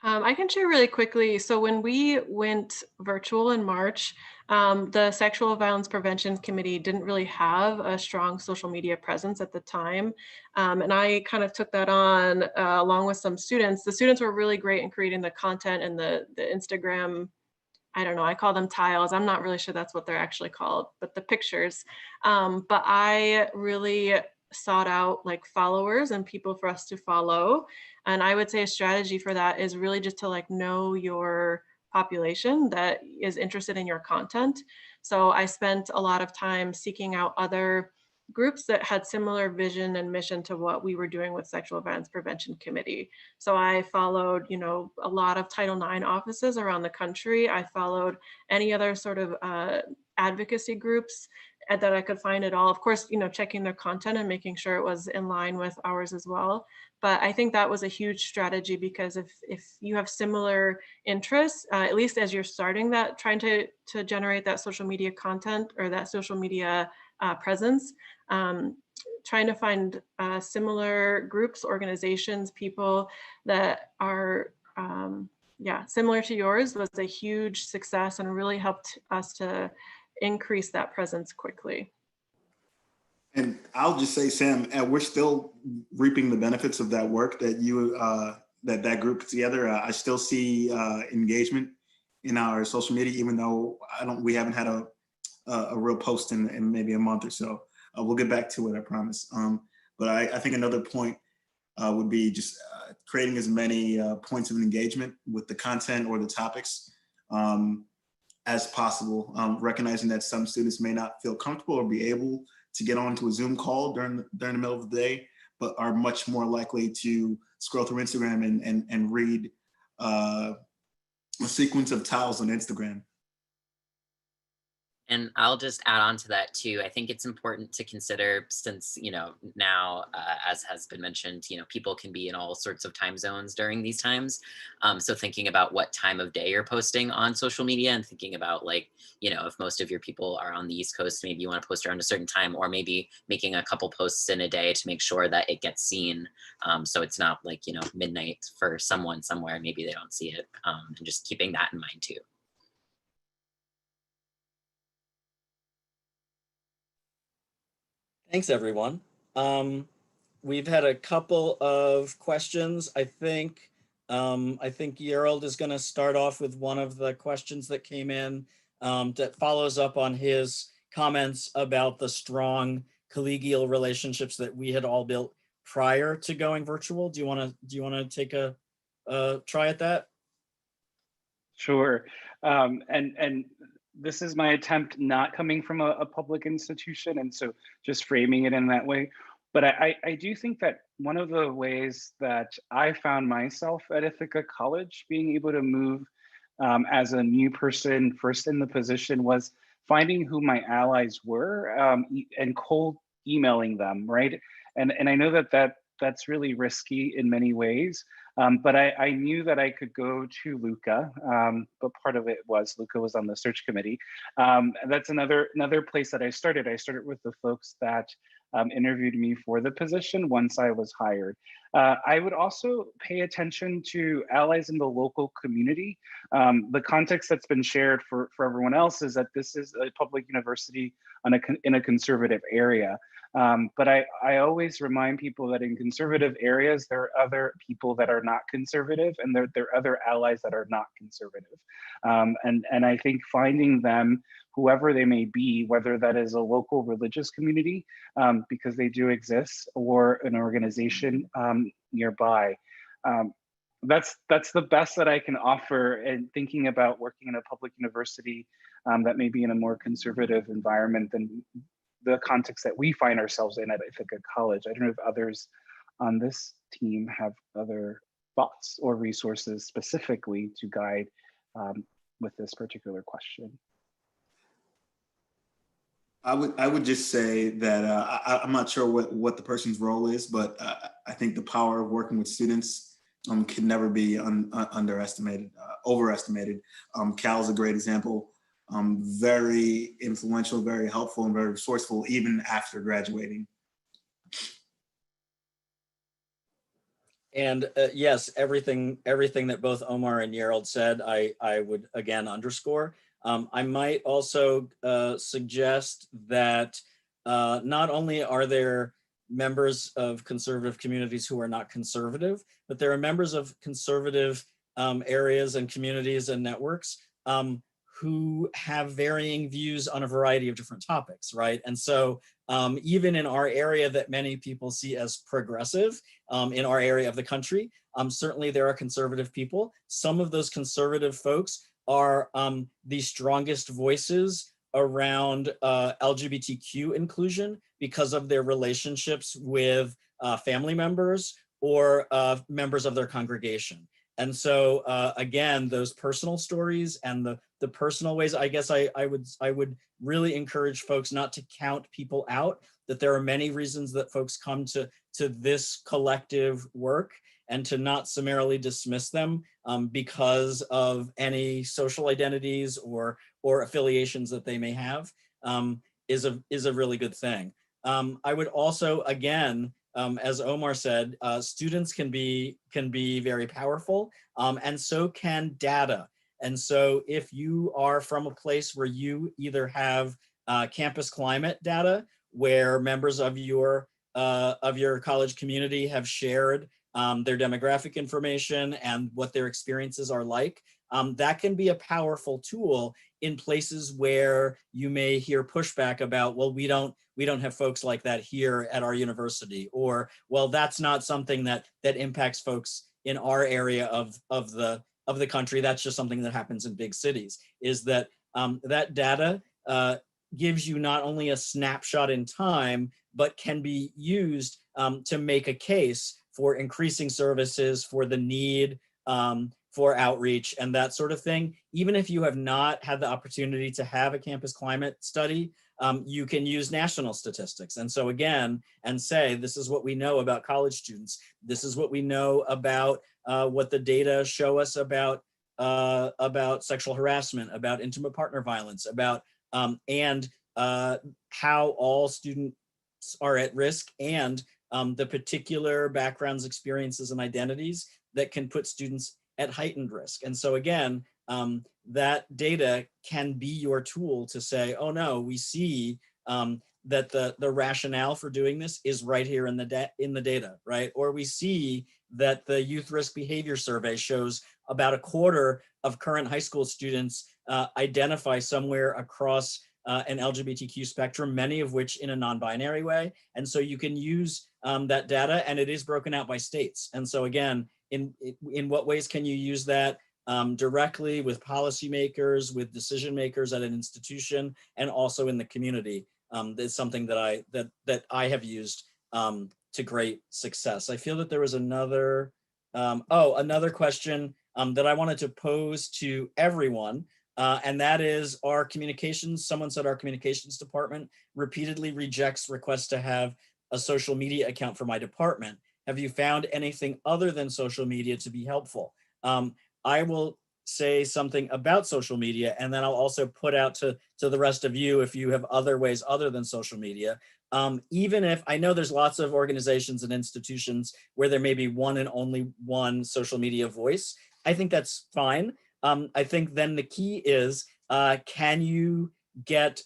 I can share really quickly. So when we went virtual in March, the Sexual Violence Prevention Committee didn't really have a strong social media presence at the time. And I kind of took that on along with some students. The students were really great in creating the content and the Instagram, I don't know, I call them tiles. I'm not really sure that's what they're actually called, but the pictures. But I really sought out like followers and people for us to follow. And I would say a strategy for that is really just to like know your population that is interested in your content. So I spent a lot of time seeking out other groups that had similar vision and mission to what we were doing with Sexual Violence Prevention Committee. So I followed, you know, a lot of Title IX offices around the country. I followed any other sort of advocacy groups that I could find at all. Of course, you know, checking their content and making sure it was in line with ours as well. But I think that was a huge strategy, because if you have similar interests, at least as you're starting that, trying to generate that social media content or that social media presence, trying to find similar groups, organizations, people that are similar to yours was a huge success and really helped us to increase that presence quickly. And I'll just say, Sam, we're still reaping the benefits of that work that you that group put together. I still see engagement in our social media, even though we haven't had a real post in maybe a month or so. We'll get back to it, I promise. But I think another point would be just creating as many points of engagement with the content or the topics as possible, recognizing that some students may not feel comfortable or be able to get onto a Zoom call during the middle of the day, but are much more likely to scroll through Instagram and read a sequence of tiles on Instagram. And I'll just add on to that too. I think it's important to consider, since, you know, now, as has been mentioned, you know, people can be in all sorts of time zones during these times. So thinking about what time of day you're posting on social media, and thinking about, like, you know, if most of your people are on the East Coast, maybe you want to post around a certain time, or maybe making a couple posts in a day to make sure that it gets seen. So it's not like, you know, midnight for someone somewhere, maybe they don't see it, and just keeping that in mind too. Thanks, everyone. We've had a couple of questions. I think Gerald is going to start off with one of the questions that came in that follows up on his comments about the strong collegial relationships that we had all built prior to going virtual. Do you want to take a try at that? Sure. And this is my attempt, not coming from a public institution, and so just framing it in that way. But I do think that one of the ways that I found myself at Ithaca College being able to move as a new person first in the position was finding who my allies were, and cold emailing them, right? And I know that's really risky in many ways. But I knew that I could go to Luca, but part of it was Luca was on the search committee. And that's another place that I started. I started with the folks that interviewed me for the position once I was hired. I would also pay attention to allies in the local community. The context that's been shared for everyone else is that this is a public university in a conservative area. But I always remind people that in conservative areas, there are other people that are not conservative, and there are other allies that are not conservative. And I think finding them, whoever they may be, whether that is a local religious community, because they do exist, or an organization nearby, that's the best that I can offer in thinking about working in a public university that may be in a more conservative environment than the context that we find ourselves in at Ithaca College. I don't know if others on this team have other thoughts or resources specifically to guide with this particular question. I would just say that I'm not sure what the person's role is, but I think the power of working with students can never be underestimated, overestimated. Cal's a great example very influential, very helpful, and very resourceful even after graduating. And yes, everything that both Omar and Yerald said, I would again underscore. I might also suggest that not only are there members of conservative communities who are not conservative, but there are members of conservative areas and communities and networks who have varying views on a variety of different topics, right? And so even in our area that many people see as progressive, in our area of the country, certainly there are conservative people. Some of those conservative folks are the strongest voices around LGBTQ inclusion because of their relationships with family members or members of their congregation. And so again, those personal stories and the personal ways, I guess I would really encourage folks not to count people out, that there are many reasons that folks come to this collective work, and to not summarily dismiss them because of any social identities or affiliations that they may have is a really good thing. I would also, again, as Omar said, students can be very powerful, and so can data. And so if you are from a place where you either have campus climate data, where members of your college community have shared their demographic information and what their experiences are like, that can be a powerful tool in places where you may hear pushback about, well, we don't have folks like that here at our university, or, well, that's not something that impacts folks in our area of the country. That's just something that happens in big cities. Is that that data gives you not only a snapshot in time, but can be used to make a case for increasing services, for the need for outreach and that sort of thing. Even if you have not had the opportunity to have a campus climate study, you can use national statistics. And so again, and say, this is what we know about college students. This is what we know about what the data show us about sexual harassment, about intimate partner violence, about and how all students are at risk, and the particular backgrounds, experiences, and identities that can put students at heightened risk. And so again, that data can be your tool to say, oh no, we see that the rationale for doing this is right here in the data, right? Or we see that the Youth Risk Behavior Survey shows about a quarter of current high school students identify somewhere across an LGBTQ spectrum, many of which in a non-binary way. And so you can use that data, and it is broken out by states. And so again, in what ways can you use that directly with policymakers, with decision makers at an institution, and also in the community? Is something that I have used to great success. I feel that there was another question that I wanted to pose to everyone. And that is our communications. Someone said our communications department repeatedly rejects requests to have a social media account for my department. Have you found anything other than social media to be helpful? I will say something about social media, and then I'll also put out to the rest of you if you have other ways other than social media. Even if I know there's lots of organizations and institutions where there may be one and only one social media voice, I think that's fine. I think then the key is, can you get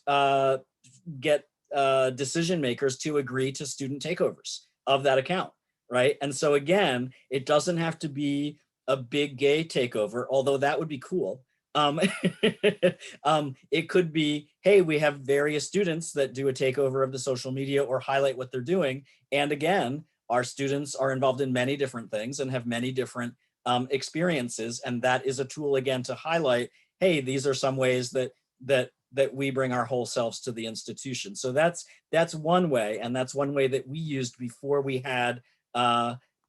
decision makers to agree to student takeovers of that account, right? And so again, it doesn't have to be a big gay takeover, although that would be cool. It could be, hey, we have various students that do a takeover of the social media or highlight what they're doing. And again, our students are involved in many different things and have many different experiences. And that is a tool, again, to highlight, hey, these are some ways that we bring our whole selves to the institution. So that's one way. And that's one way that we used before we had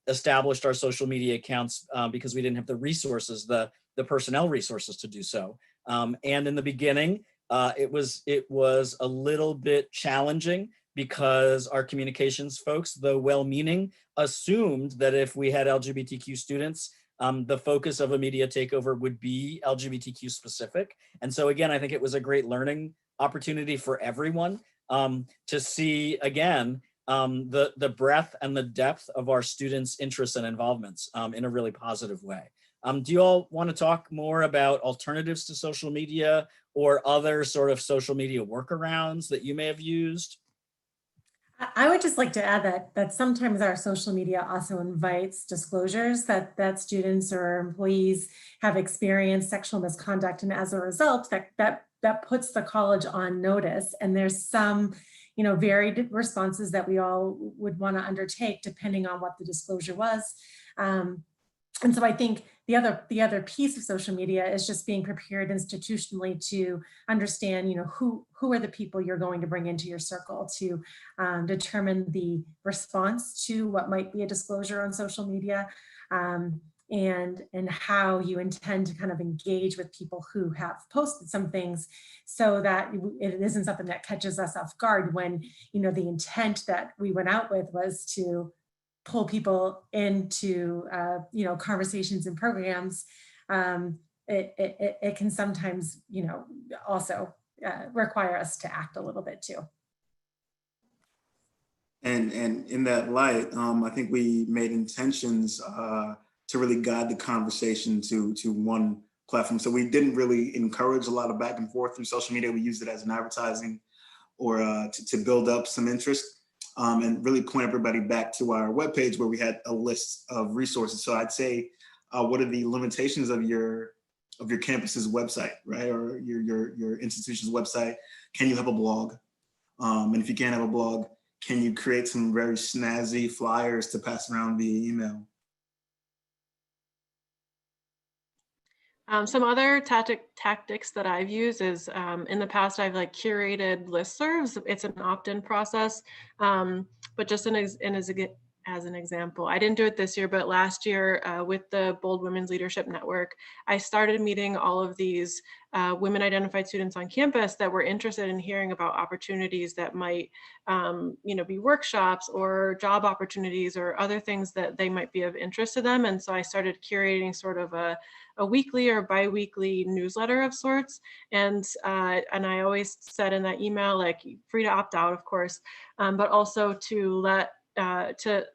established our social media accounts, because we didn't have the resources, the personnel resources to do so. And in the beginning, it was a little bit challenging because our communications folks, though well-meaning, assumed that if we had LGBTQ students the focus of a media takeover would be LGBTQ specific. And so again, I think it was a great learning opportunity for everyone to see, again, the breadth and the depth of our students' interests and involvements in a really positive way. Do you all want to talk more about alternatives to social media or other sort of social media workarounds that you may have used? I would just like to add that sometimes our social media also invites disclosures that students or employees have experienced sexual misconduct, and as a result, that puts the college on notice. And there's some, varied responses that we all would want to undertake depending on what the disclosure was. And so I think the other piece of social media is just being prepared institutionally to understand, who are the people you're going to bring into your circle to determine the response to what might be a disclosure on social media, and how you intend to kind of engage with people who have posted some things, so that it isn't something that catches us off guard when, the intent that we went out with was to pull people into conversations and programs. It can sometimes also require us to act a little bit too. And in that light, I think we made intentions to really guide the conversation to one platform. So we didn't really encourage a lot of back and forth through social media. We used it as an advertising or to build up some interest. And really point everybody back to our webpage where we had a list of resources. So I'd say, what are the limitations of your campus's website, right? Or your institution's website? Can you have a blog? And if you can't have a blog, can you create some very snazzy flyers to pass around via email? Some other tactics that I've used is in the past, I've curated listservs. It's an opt-in process, but just as an example, I didn't do it this year, but last year with the Bold Women's Leadership Network, I started meeting all of these women identified students on campus that were interested in hearing about opportunities that might be workshops or job opportunities or other things that they might be of interest to them. And so I started curating sort of a weekly or bi-weekly newsletter of sorts. And I always said in that email, free to opt out, of course, but also to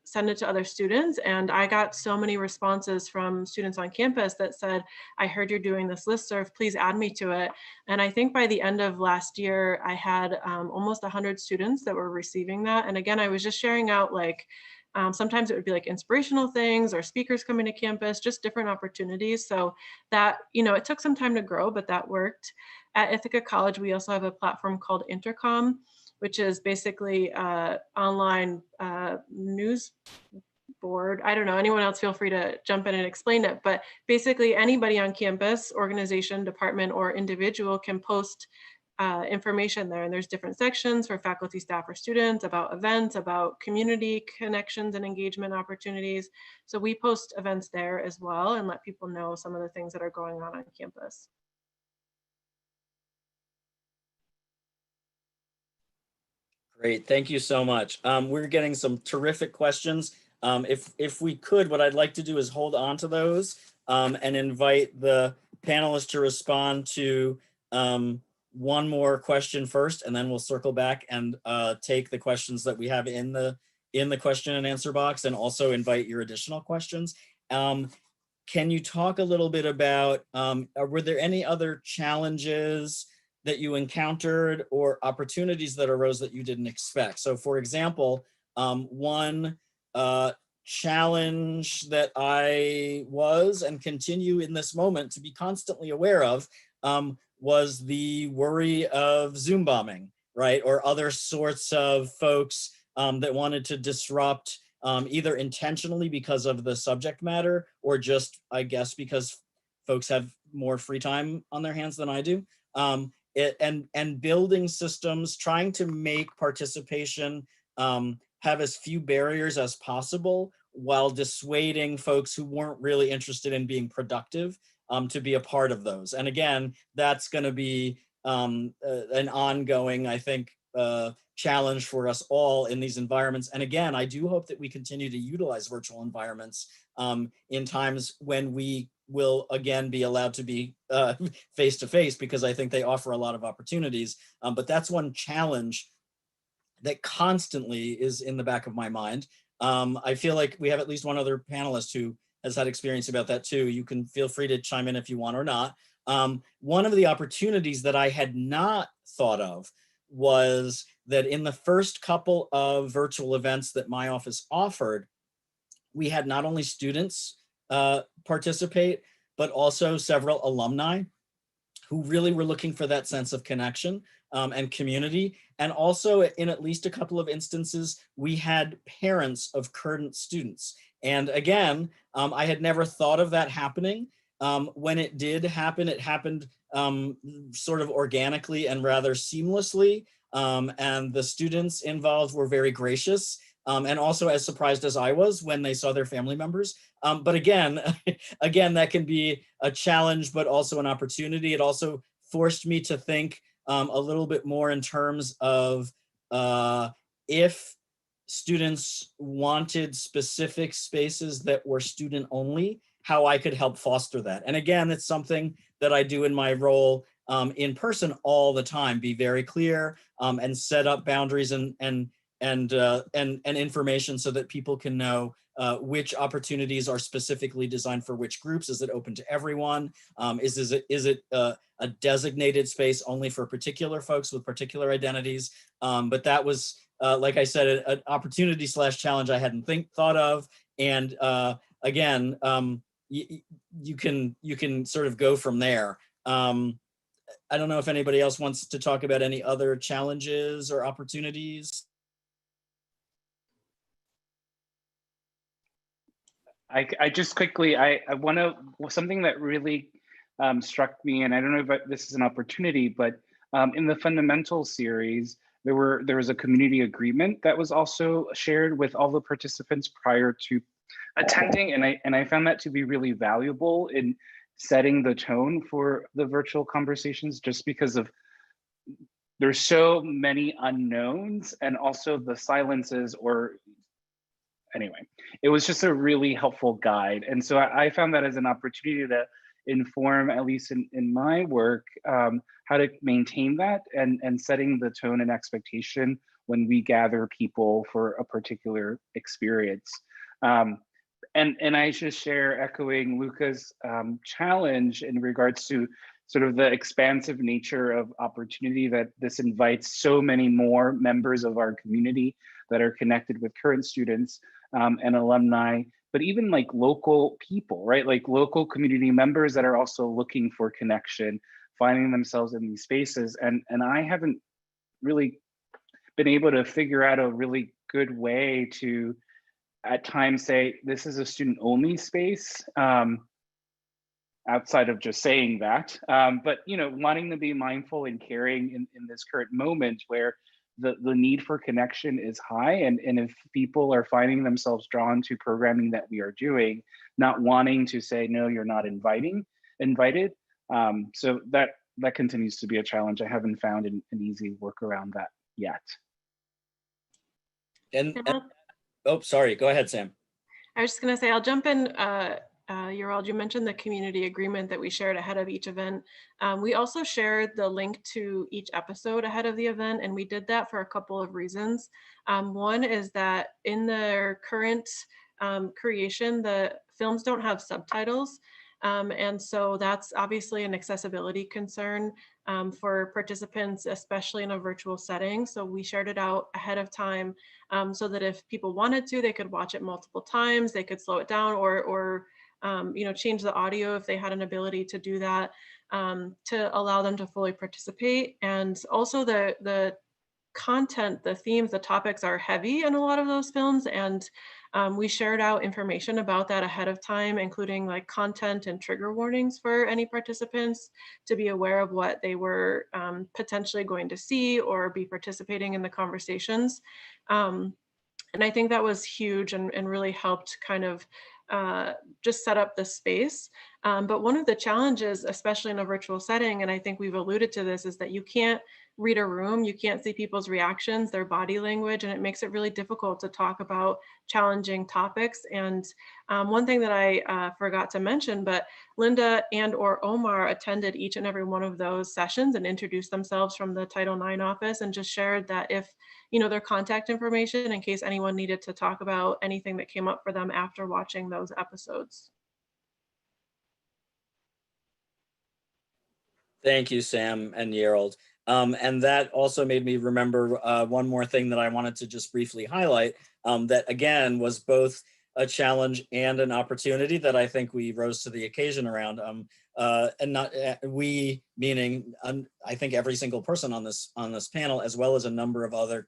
send it to other students. And I got so many responses from students on campus that said, I heard you're doing this listserv, please add me to it. And I think by the end of last year, I had almost 100 students that were receiving that. And again, I was just sharing out sometimes it would be inspirational things or speakers coming to campus, just different opportunities. So that, it took some time to grow, but that worked. At Ithaca College, we also have a platform called Intercom, which is basically online news board. I don't know, anyone else feel free to jump in and explain it, but basically anybody on campus, organization, department, or individual can post information there. And there's different sections for faculty, staff, or students about events, about community connections and engagement opportunities. So we post events there as well and let people know some of the things that are going on campus. Great, thank you so much. We're getting some terrific questions. If we could, what I'd like to do is hold on to those and invite the panelists to respond to one more question first, and then we'll circle back and take the questions that we have in the question and answer box, and also invite your additional questions. Can you talk a little bit about, were there any other challenges that you encountered or opportunities that arose that you didn't expect? So for example, one challenge that I was and continue in this moment to be constantly aware of was the worry of Zoom bombing, right? Or other sorts of folks that wanted to disrupt either intentionally because of the subject matter or just, I guess, because folks have more free time on their hands than I do. And building systems, trying to make participation have as few barriers as possible while dissuading folks who weren't really interested in being productive to be a part of those. And again, that's going to be an ongoing, I think, challenge for us all in these environments. And again, I do hope that we continue to utilize virtual environments in times when we will again be allowed to be face to face, because I think they offer a lot of opportunities. But that's one challenge that constantly is in the back of my mind. I feel like we have at least one other panelist who has had experience about that too. You can feel free to chime in if you want or not. One of the opportunities that I had not thought of was that in the first couple of virtual events that my office offered, we had not only students participate, but also several alumni who really were looking for that sense of connection and community. And also in at least a couple of instances, we had parents of current students. And again, I had never thought of that happening. When it did happen, it happened sort of organically and rather seamlessly. And the students involved were very gracious, and also as surprised as I was when they saw their family members. But again, that can be a challenge, but also an opportunity. It also forced me to think a little bit more in terms of if students wanted specific spaces that were student only, how I could help foster that. And again, it's something that I do in my role in person all the time. Be very clear and set up boundaries and information so that people can know which opportunities are specifically designed for which groups. Is it open to everyone? Is it a designated space only for particular folks with particular identities? But that was, like I said, an opportunity / challenge I hadn't thought of. And again, you can sort of go from there. I don't know if anybody else wants to talk about any other challenges or opportunities. I just quickly, I want to, something that really struck me, and I don't know if this is an opportunity, but in the fundamental series, there was a community agreement that was also shared with all the participants prior to attending, and I found that to be really valuable in setting the tone for the virtual conversations, just because of there's so many unknowns, and also the silences, or anyway, it was just a really helpful guide. And so I found that as an opportunity to inform, at least in my work, how to maintain that and setting the tone and expectation when we gather people for a particular experience. And I just share, echoing Luca's challenge in regards to sort of the expansive nature of opportunity that this invites so many more members of our community that are connected with current students and alumni, but even like local people, right? Like local community members that are also looking for connection, finding themselves in these spaces. And I haven't really been able to figure out a really good way to at times say, this is a student only space, outside of just saying that, but wanting to be mindful and caring in this current moment where the need for connection is high, and if people are finding themselves drawn to programming that we are doing, not wanting to say, no, you're not invited. So that continues to be a challenge. I haven't found an easy workaround that yet. And oh, sorry, go ahead, Sam. I was just going to say, I'll jump in. Yerald, you mentioned the community agreement that we shared ahead of each event. We also shared the link to each episode ahead of the event, and we did that for a couple of reasons. One is that in their current creation, the films don't have subtitles. And so that's obviously an accessibility concern for participants, especially in a virtual setting. So we shared it out ahead of time so that if people wanted to, they could watch it multiple times, they could slow it down or change the audio if they had an ability to do that to allow them to fully participate. And also the content, the themes, the topics are heavy in a lot of those films. And we shared out information about that ahead of time, including like content and trigger warnings for any participants to be aware of what they were potentially going to see or be participating in the conversations. And I think that was huge and really helped kind of just set up the space. But one of the challenges, especially in a virtual setting, and I think we've alluded to this, is that you can't read a room, you can't see people's reactions, their body language, and it makes it really difficult to talk about challenging topics. And one thing that I forgot to mention, but Linda and or Omar attended each and every one of those sessions and introduced themselves from the Title IX office and just shared that if, their contact information in case anyone needed to talk about anything that came up for them after watching those episodes. Thank you, Sam and Yerald. And that also made me remember one more thing that I wanted to just briefly highlight, that again was both a challenge and an opportunity that I think we rose to the occasion around. And not we, meaning I think every single person on this panel, as well as a number of other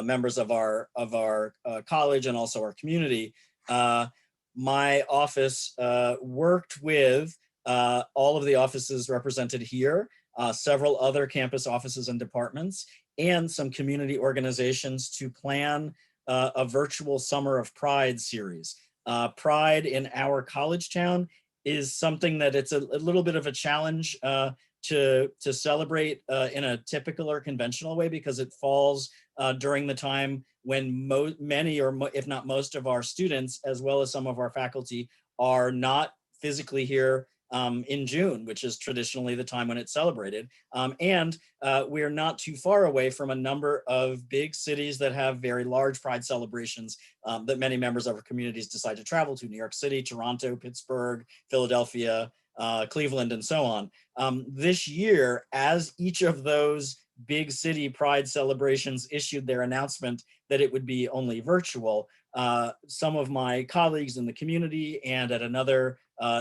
members of our college and also our community. My office worked with all of the offices represented here, several other campus offices and departments, and some community organizations to plan a virtual Summer of Pride series. Pride in our college town is something that it's a little bit of a challenge to celebrate in a typical or conventional way, because it falls during the time when many or if not most of our students, as well as some of our faculty, are not physically here in June, which is traditionally the time when it's celebrated. And we're not too far away from a number of big cities that have very large Pride celebrations that many members of our communities decide to travel to: New York City, Toronto, Pittsburgh, Philadelphia, Cleveland, and so on. This year, as each of those big city Pride celebrations issued their announcement that it would be only virtual, some of my colleagues in the community and at another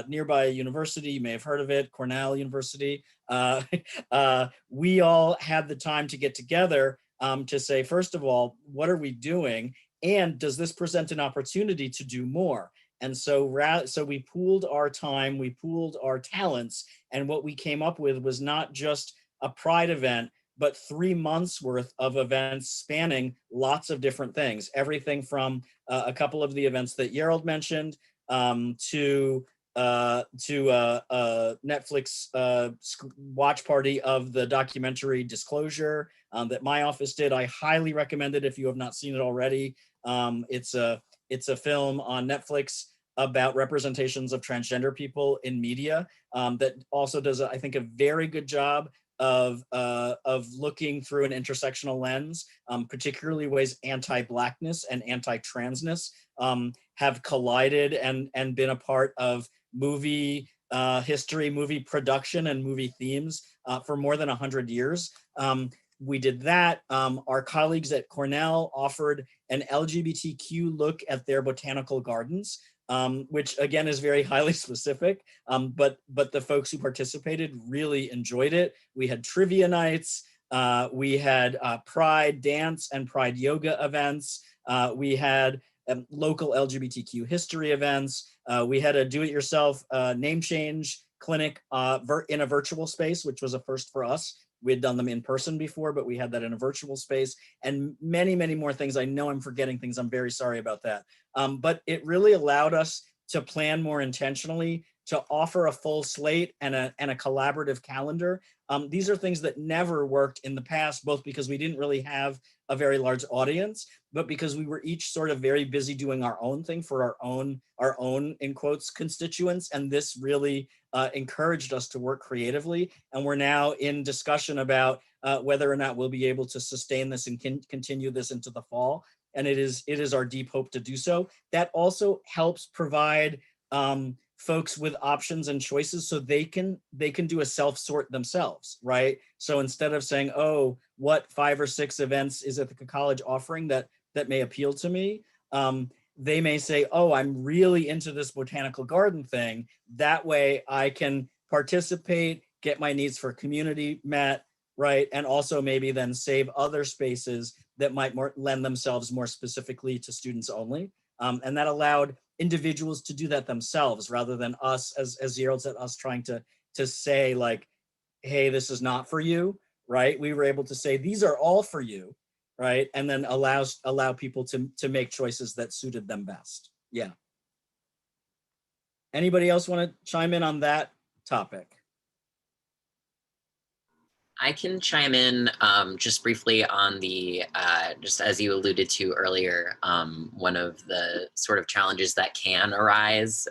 nearby university, you may have heard of it, Cornell University, we all had the time to get together to say, first of all, what are we doing? And does this present an opportunity to do more? And so we pooled our time, we pooled our talents, and what we came up with was not just a Pride event, but 3 months worth of events spanning lots of different things. Everything from a couple of the events that Yerald mentioned to Netflix watch party of the documentary Disclosure that my office did. I highly recommend it if you have not seen it already. It's a film on Netflix about representations of transgender people in media that also does, I think, a very good job of looking through an intersectional lens, particularly ways anti-Blackness and anti-transness have collided and been a part of movie history, movie production, and movie themes for more than 100 years. We did that. Our colleagues at Cornell offered an LGBTQ look at their botanical gardens, which again is very highly specific, but the folks who participated really enjoyed it. We had trivia nights, we had Pride dance and Pride yoga events, we had local LGBTQ history events, we had a do-it-yourself name change clinic in a virtual space, which was a first for us. We had done them in person before, but we had that in a virtual space, and many, many more things. I know I'm forgetting things. I'm very sorry about that. But it really allowed us to plan more intentionally, to offer a full slate and a collaborative calendar. These are things that never worked in the past, both because we didn't really have a very large audience, but because we were each sort of very busy doing our own thing for our own in quotes constituents. And this really encouraged us to work creatively. And we're now in discussion about whether or not we'll be able to sustain this and continue this into the fall. And it is our deep hope to do so. That also helps provide folks with options and choices, so they can do a self-sort themselves, right? So instead of saying, oh, what 5 or 6 events is Ithaca College offering that may appeal to me, they may say, oh, I'm really into this botanical garden thing. That way I can participate, get my needs for community met, right? And also maybe then save other spaces that might lend themselves more specifically to students only. And that allowed individuals to do that themselves rather than us, as Yerald said, us trying to say like, hey, this is not for you, right? We were able to say, these are all for you, right? And then allow people to make choices that suited them best. Yeah. Anybody else want to chime in on that topic? I can chime in just briefly on the, just as you alluded to earlier, one of the sort of challenges that can arise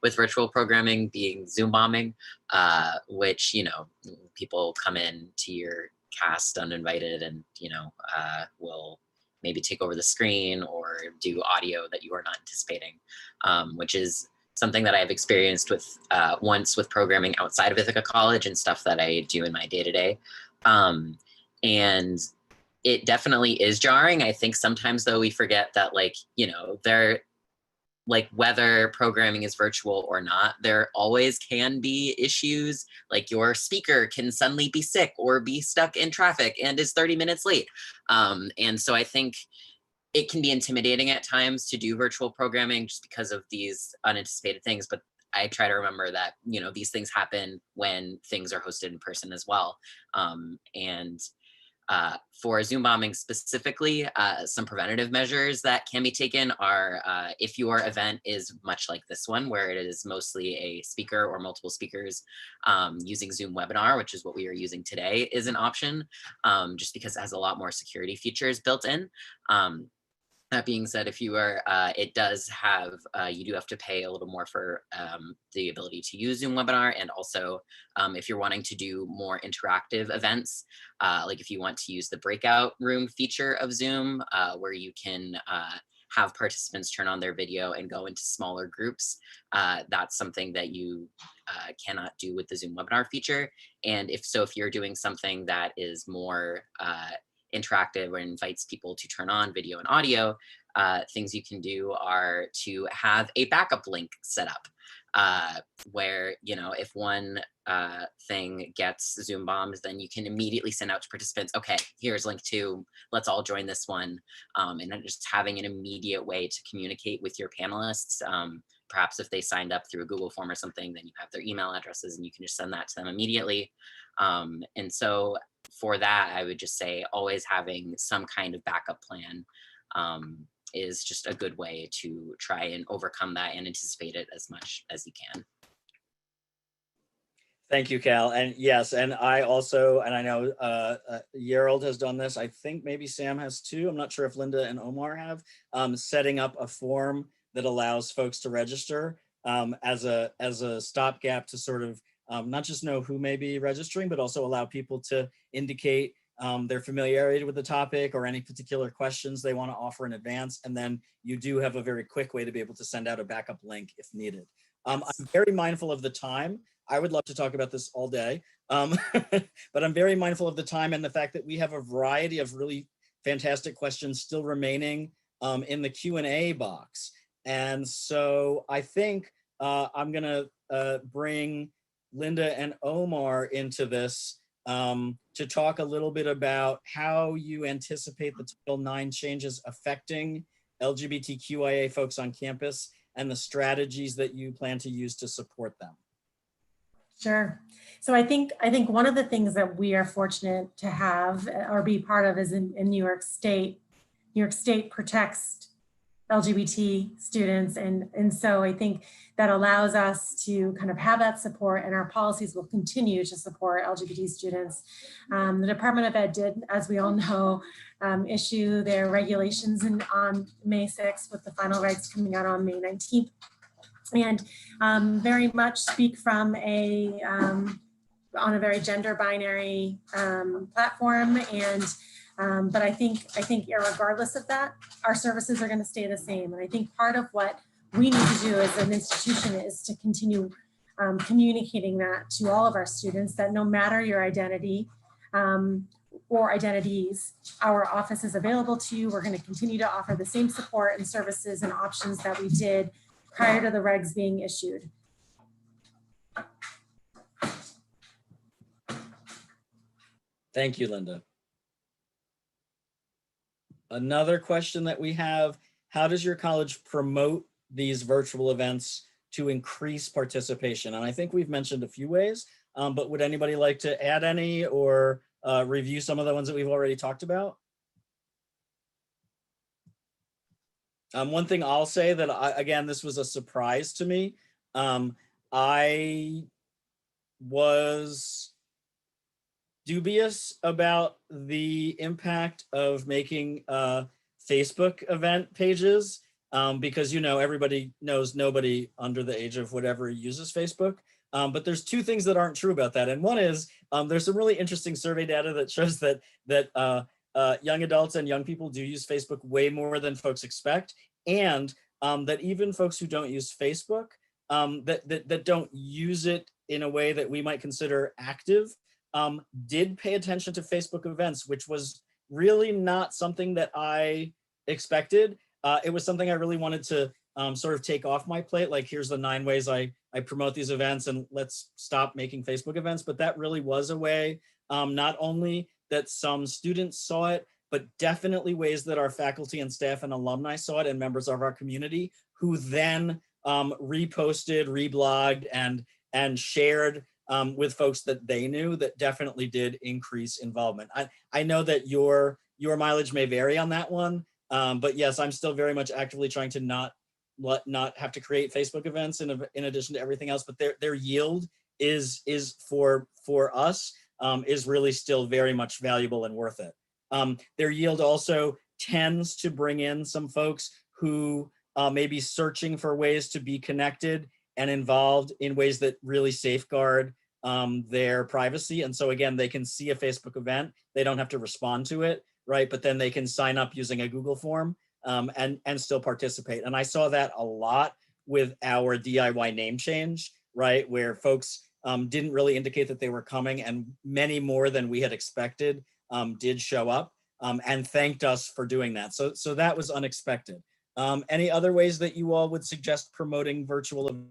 with virtual programming being Zoom bombing, which, you know, people come in to your cast uninvited and, you know, will maybe take over the screen or do audio that you are not anticipating, which is something that I've experienced with once with programming outside of Ithaca College and stuff that I do in my day-to-day. And it definitely is jarring. I think sometimes though we forget that, like, you know, like whether programming is virtual or not, there always can be issues. Like your speaker can suddenly be sick or be stuck in traffic and is 30 minutes late. And so I think it can be intimidating at times to do virtual programming just because of these unanticipated things, but I try to remember that, you know, these things happen when things are hosted in person as well. And for Zoom bombing specifically, some preventative measures that can be taken are if your event is much like this one, where it is mostly a speaker or multiple speakers, using Zoom webinar, which is what we are using today, is an option, just because it has a lot more security features built in. That being said, if you are, it does have, you do have to pay a little more for the ability to use Zoom webinar. And also if you're wanting to do more interactive events, like if you want to use the breakout room feature of Zoom, where you can have participants turn on their video and go into smaller groups, that's something that you cannot do with the Zoom webinar feature. And if you're doing something that is more interactive or invites people to turn on video and audio, things you can do are to have a backup link set up, where, you know, if one thing gets Zoom bombed, then you can immediately send out to participants, okay, here's link 2, let's all join this one. And then just having an immediate way to communicate with your panelists. Perhaps if they signed up through a Google form or something, then you have their email addresses and you can just send that to them immediately. And so for that, I would just say always having some kind of backup plan is just a good way to try and overcome that and anticipate it as much as you can. Thank you, Cal. And yes, and I also, and I know Yerald has done this. I think maybe Sam has too. I'm not sure if Linda and Omar have, setting up a form that allows folks to register as a stopgap to sort of not just know who may be registering, but also allow people to indicate their familiarity with the topic or any particular questions they want to offer in advance. And then you do have a very quick way to be able to send out a backup link if needed. I'm very mindful of the time. I would love to talk about this all day, but I'm very mindful of the time and the fact that we have a variety of really fantastic questions still remaining in the Q&A box. And so I think I'm gonna bring Linda and Omar into this to talk a little bit about how you anticipate the Title IX changes affecting LGBTQIA folks on campus and the strategies that you plan to use to support them. Sure. So I think one of the things that we are fortunate to have or be part of is in New York State. New York State protects LGBT students. And so I think that allows us to kind of have that support, and our policies will continue to support LGBT students. The Department of Ed did, as we all know, issue their regulations on May 6th, with the final regs coming out on May 19th. And very much speak from on a very gender binary platform. And but I think irregardless of that, our services are going to stay the same. And I think part of what we need to do as an institution is to continue communicating that to all of our students, that no matter your identity or identities, our office is available to you. We're going to continue to offer the same support and services and options that we did prior to the regs being issued. Thank you, Linda. Another question that we have, how does your college promote these virtual events to increase participation? And I think we've mentioned a few ways, but would anybody like to add any or review some of the ones that we've already talked about? One thing I'll say that, again, this was a surprise to me, I was dubious about the impact of making Facebook event pages because, you know, everybody knows nobody under the age of whatever uses Facebook. But there's two things that aren't true about that. And one is there's some really interesting survey data that shows that young adults and young people do use Facebook way more than folks expect. And that even folks who don't use Facebook, that don't use it in a way that we might consider active, did pay attention to Facebook events, which was really not something that I expected. It was something I really wanted to sort of take off my plate. Like, here's the 9 ways I promote these events and let's stop making Facebook events. But that really was a way, not only that some students saw it, but definitely ways that our faculty and staff and alumni saw it and members of our community who then reposted, reblogged, and shared with folks that they knew that definitely did increase involvement. I know that your mileage may vary on that one, but yes, I'm still very much actively trying to not have to create Facebook events in addition to everything else, but their yield is for us is really still very much valuable and worth it. Their yield also tends to bring in some folks who may be searching for ways to be connected and involved in ways that really safeguard their privacy. And so again, they can see a Facebook event, they don't have to respond to it, right? But then they can sign up using a Google form and still participate. And I saw that a lot with our DIY name change, right? Where folks didn't really indicate that they were coming, and many more than we had expected did show up and thanked us for doing that. So that was unexpected. Any other ways that you all would suggest promoting virtual events?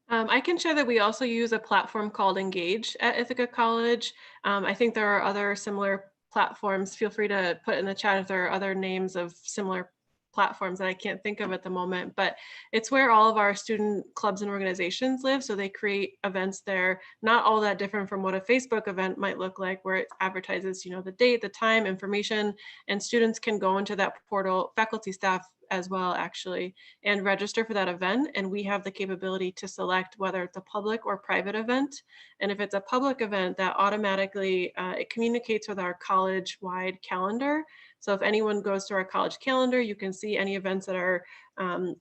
I can share that we also use a platform called Engage at Ithaca College. I think there are other similar platforms. Feel free to put in the chat if there are other names of similar platforms that I can't think of at the moment, but it's where all of our student clubs and organizations live. So they create events there, not all that different from what a Facebook event might look like, where it advertises, you know, the date, the time, information, and students can go into that portal, faculty, staff as well, actually, and register for that event. And we have the capability to select whether it's a public or private event. And if it's a public event, that automatically, it communicates with our college-wide calendar. So if anyone goes to our college calendar, you can see any events that are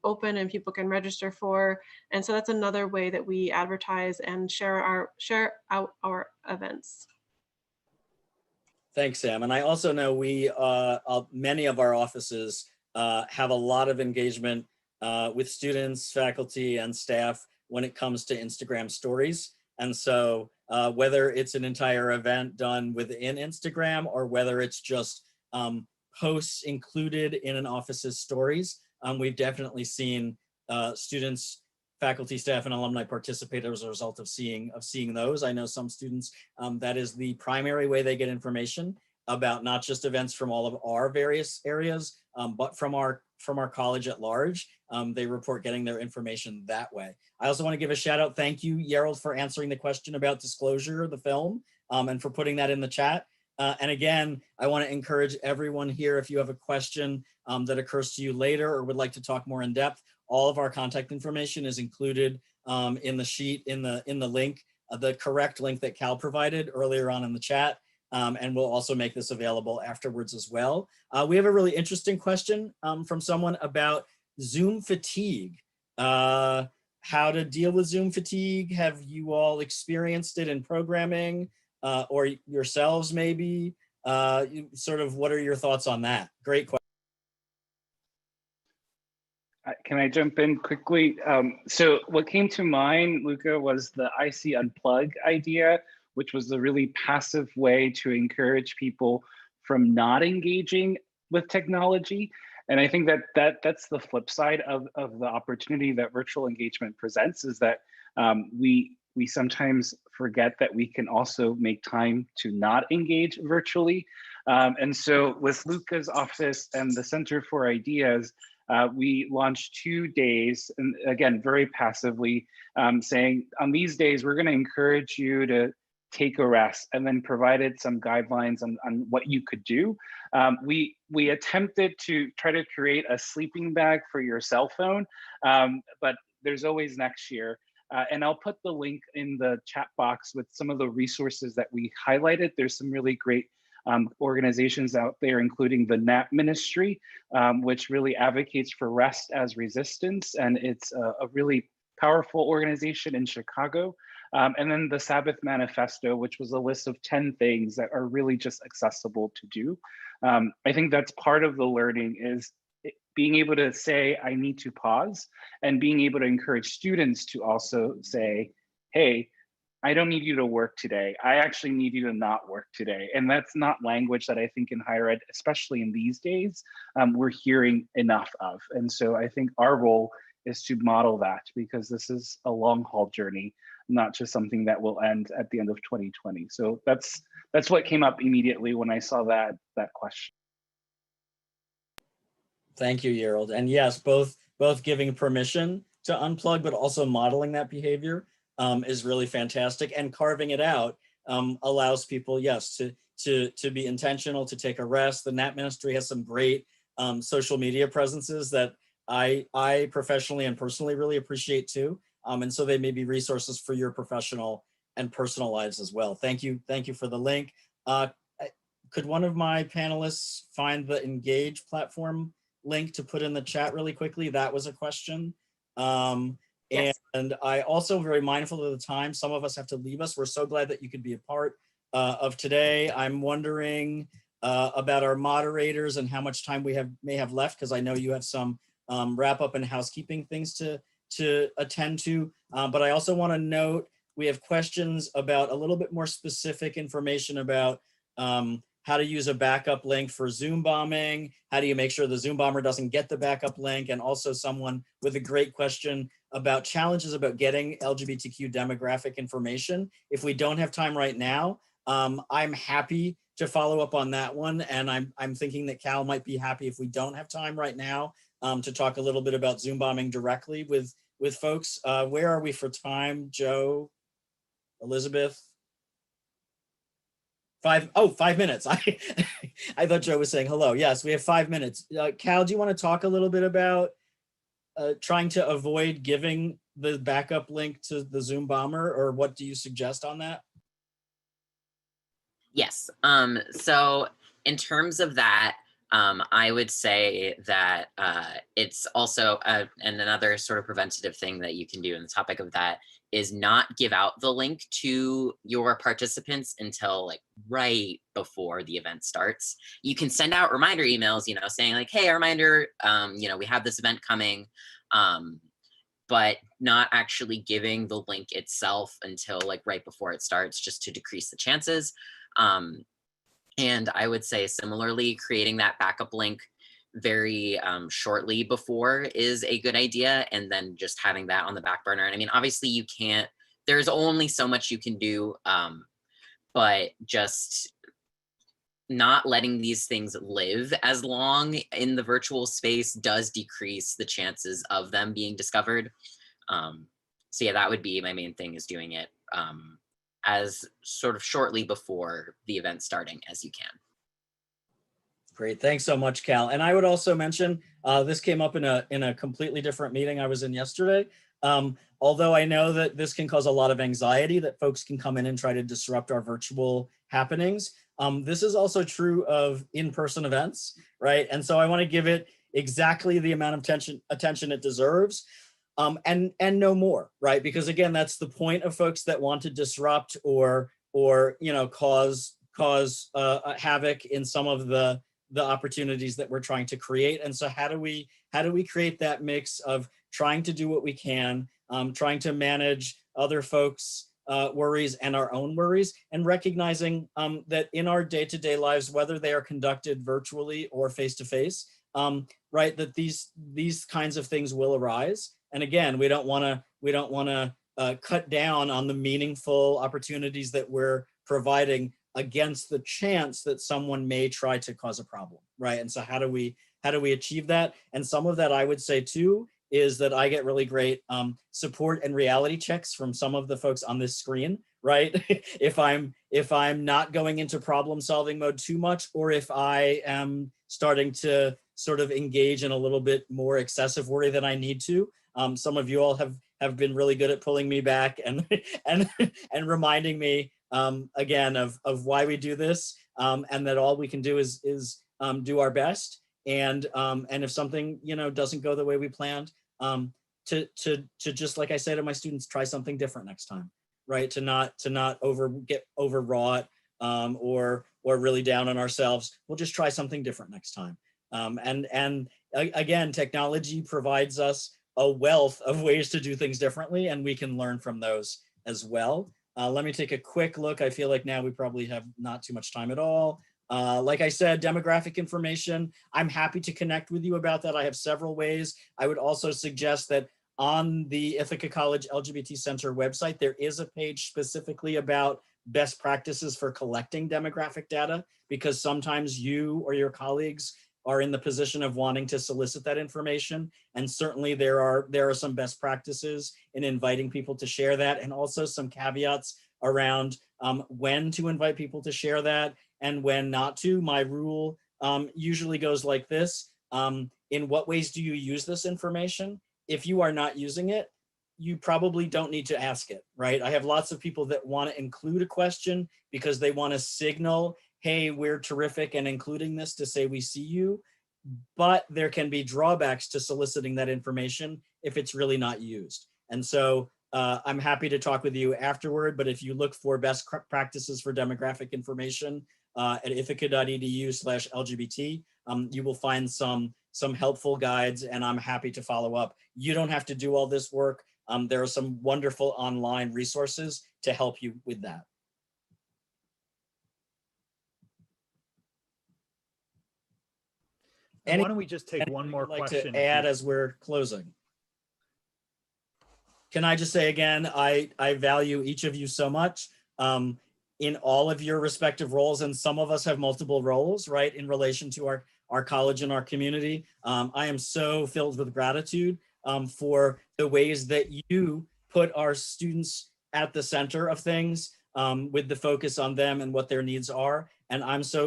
open and people can register for. And so that's another way that we advertise and share out our events. Thanks, Sam. And I also know many of our offices have a lot of engagement with students, faculty, and staff when it comes to Instagram stories. And so whether it's an entire event done within Instagram or whether it's just posts included in an office's stories, we've definitely seen students, faculty, staff, and alumni participate as a result of seeing those. I know some students, that is the primary way they get information about not just events from all of our various areas, but from our college at large. They report getting their information that way. I also want to give a shout out. Thank you, Yerald, for answering the question about Disclosure, the film, and for putting that in the chat. And again, I want to encourage everyone here, if you have a question that occurs to you later or would like to talk more in depth, all of our contact information is included in the sheet, in the link, the correct link that Cal provided earlier on in the chat. And we'll also make this available afterwards as well. We have a really interesting question from someone about Zoom fatigue. How to deal with Zoom fatigue? Have you all experienced it in programming or yourselves maybe? Sort of what are your thoughts on that? Great question. Can I jump in quickly? So what came to mind, Luca, was the IC Unplug idea, which was a really passive way to encourage people from not engaging with technology. And I think that's the flip side of the opportunity that virtual engagement presents, is that we sometimes forget that we can also make time to not engage virtually. And so with Luca's office and the Center for Ideas, we launched 2 days, and again, very passively, saying on these days, we're going to encourage you to take a rest, and then provided some guidelines on what you could do. We attempted to try to create a sleeping bag for your cell phone, but there's always next year. And I'll put the link in the chat box with some of the resources that we highlighted. There's some really great organizations out there, including the NAP Ministry, which really advocates for rest as resistance. And it's a really powerful organization in Chicago. And then the Sabbath Manifesto, which was a list of 10 things that are really just accessible to do. I think that's part of the learning, is being able to say, I need to pause, and being able to encourage students to also say, hey, I don't need you to work today. I actually need you to not work today. And that's not language that I think in higher ed, especially in these days, we're hearing enough of. And so I think our role is to model that, because this is a long haul journey, not just something that will end at the end of 2020. So that's what came up immediately when I saw that question. Thank you, Yerald. And yes, both giving permission to unplug, but also modeling that behavior is really fantastic. And carving it out allows people, yes, to be intentional, to take a rest. The NAP Ministry has some great social media presences that I professionally and personally really appreciate too. And so they may be resources for your professional and personal lives as well. Thank you for the link. Could one of my panelists find the Engage platform link to put in the chat really quickly? That was a question. Yes. And I also very mindful of the time. Some of us have to leave us. We're so glad that you could be a part of today. I'm wondering about our moderators and how much time we may have left, because I know you have some wrap up and housekeeping things to attend to. But I also want to note, we have questions about a little bit more specific information about how to use a backup link for Zoom bombing. How do you make sure the Zoom bomber doesn't get the backup link? And also someone with a great question about challenges about getting LGBTQ demographic information. If we don't have time right now, I'm happy to follow up on that one. And I'm thinking that Cal might be happy, if we don't have time right now, to talk a little bit about Zoom bombing directly with folks. Where are we for time, Joe, Elizabeth? 5 minutes. I thought Joe was saying hello. Yes, we have 5 minutes. Cal, do you want to talk a little bit about trying to avoid giving the backup link to the Zoom bomber, or what do you suggest on that? Yes. So in terms of that, I would say that it's also and another sort of preventative thing that you can do in the topic of that is not give out the link to your participants until like right before the event starts. You can send out reminder emails, saying like, hey, a reminder, we have this event coming, but not actually giving the link itself until like right before it starts, just to decrease the chances. And I would say similarly, creating that backup link very shortly before is a good idea, and then just having that on the back burner. And I mean, obviously there's only so much you can do, but just not letting these things live as long in the virtual space does decrease the chances of them being discovered. So yeah, that would be my main thing, is doing it as sort of shortly before the event starting as you can. Great, thanks so much, Cal. And I would also mention, this came up in a completely different meeting I was in yesterday. Although I know that this can cause a lot of anxiety, that folks can come in and try to disrupt our virtual happenings. This is also true of in-person events, right? And so I want to give it exactly the amount of attention it deserves. And no more, right? Because again, that's the point of folks that want to disrupt or cause havoc in some of the opportunities that we're trying to create. And so how do we create that mix of trying to do what we can, trying to manage other folks' worries and our own worries, and recognizing that in our day-to-day lives, whether they are conducted virtually or face-to-face, right, that these kinds of things will arise. And again, we don't want to cut down on the meaningful opportunities that we're providing against the chance that someone may try to cause a problem, right? And so how do we achieve that? And some of that, I would say too, is that I get really great support and reality checks from some of the folks on this screen, right? if I'm not going into problem solving mode too much, or if I am starting to sort of engage in a little bit more excessive worry than I need to. Some of you all have been really good at pulling me back and and reminding me again of why we do this, and that all we can do is do our best. And if something doesn't go the way we planned, to just, like I say to my students, try something different next time, right? To not get overwrought or really down on ourselves. We'll just try something different next time. And again, technology provides us a wealth of ways to do things differently, and we can learn from those as well. Let me take a quick look. I feel like now we probably have not too much time at all. Like I said, demographic information, I'm happy to connect with you about that. I have several ways. I would also suggest that on the Ithaca College LGBT Center website, there is a page specifically about best practices for collecting demographic data, because sometimes you or your colleagues are in the position of wanting to solicit that information. And certainly there are some best practices in inviting people to share that, and also some caveats around when to invite people to share that and when not to. My rule usually goes like this. In what ways do you use this information? If you are not using it, you probably don't need to ask it, right? I have lots of people that want to include a question because they want to signal, hey, we're terrific and including this to say we see you. But there can be drawbacks to soliciting that information if it's really not used. And so I'm happy to talk with you afterward, but if you look for best practices for demographic information at ithaca.edu/LGBT, you will find some helpful guides, and I'm happy to follow up. You don't have to do all this work. There are some wonderful online resources to help you with that. And why don't we just take one more question? To add as we're closing. Can I just say again, I value each of you so much in all of your respective roles, and some of us have multiple roles, right, in relation to our college and our community. I am so filled with gratitude for the ways that you put our students at the center of things, with the focus on them and what their needs are. And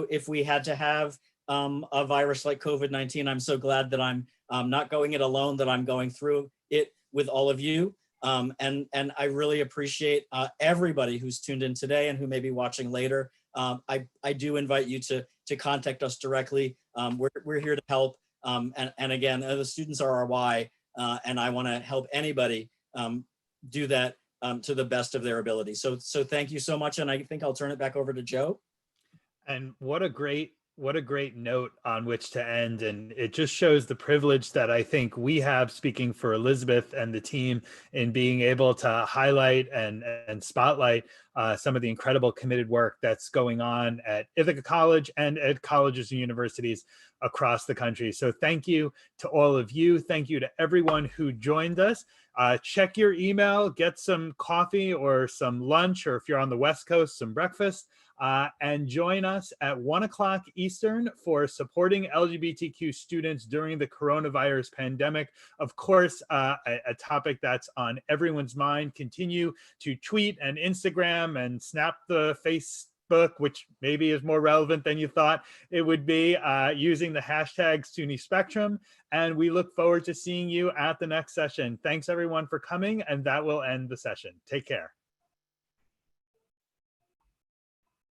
if we had to have a virus like COVID-19, I'm so glad that I'm not going it alone, that I'm going through it with all of you. And I really appreciate everybody who's tuned in today and who may be watching later. I do invite you to contact us directly. We're here to help. And again, the students are our why, and I want to help anybody do that to the best of their ability. So thank you so much. And I think I'll turn it back over to Joe. And what a great note on which to end. And it just shows the privilege that I think we have, speaking for Elizabeth and the team, in being able to highlight and spotlight some of the incredible committed work that's going on at Ithaca College and at colleges and universities across the country. So thank you to all of you. Thank you to everyone who joined us. Check your email, get some coffee or some lunch, or if you're on the West Coast, some breakfast. And join us at 1 o'clock Eastern for supporting LGBTQ students during the coronavirus pandemic. Of course, a topic that's on everyone's mind. Continue to tweet and Instagram and snap the Facebook, which maybe is more relevant than you thought it would be, using the hashtag SUNY Spectrum. And we look forward to seeing you at the next session. Thanks everyone for coming, and that will end the session. Take care.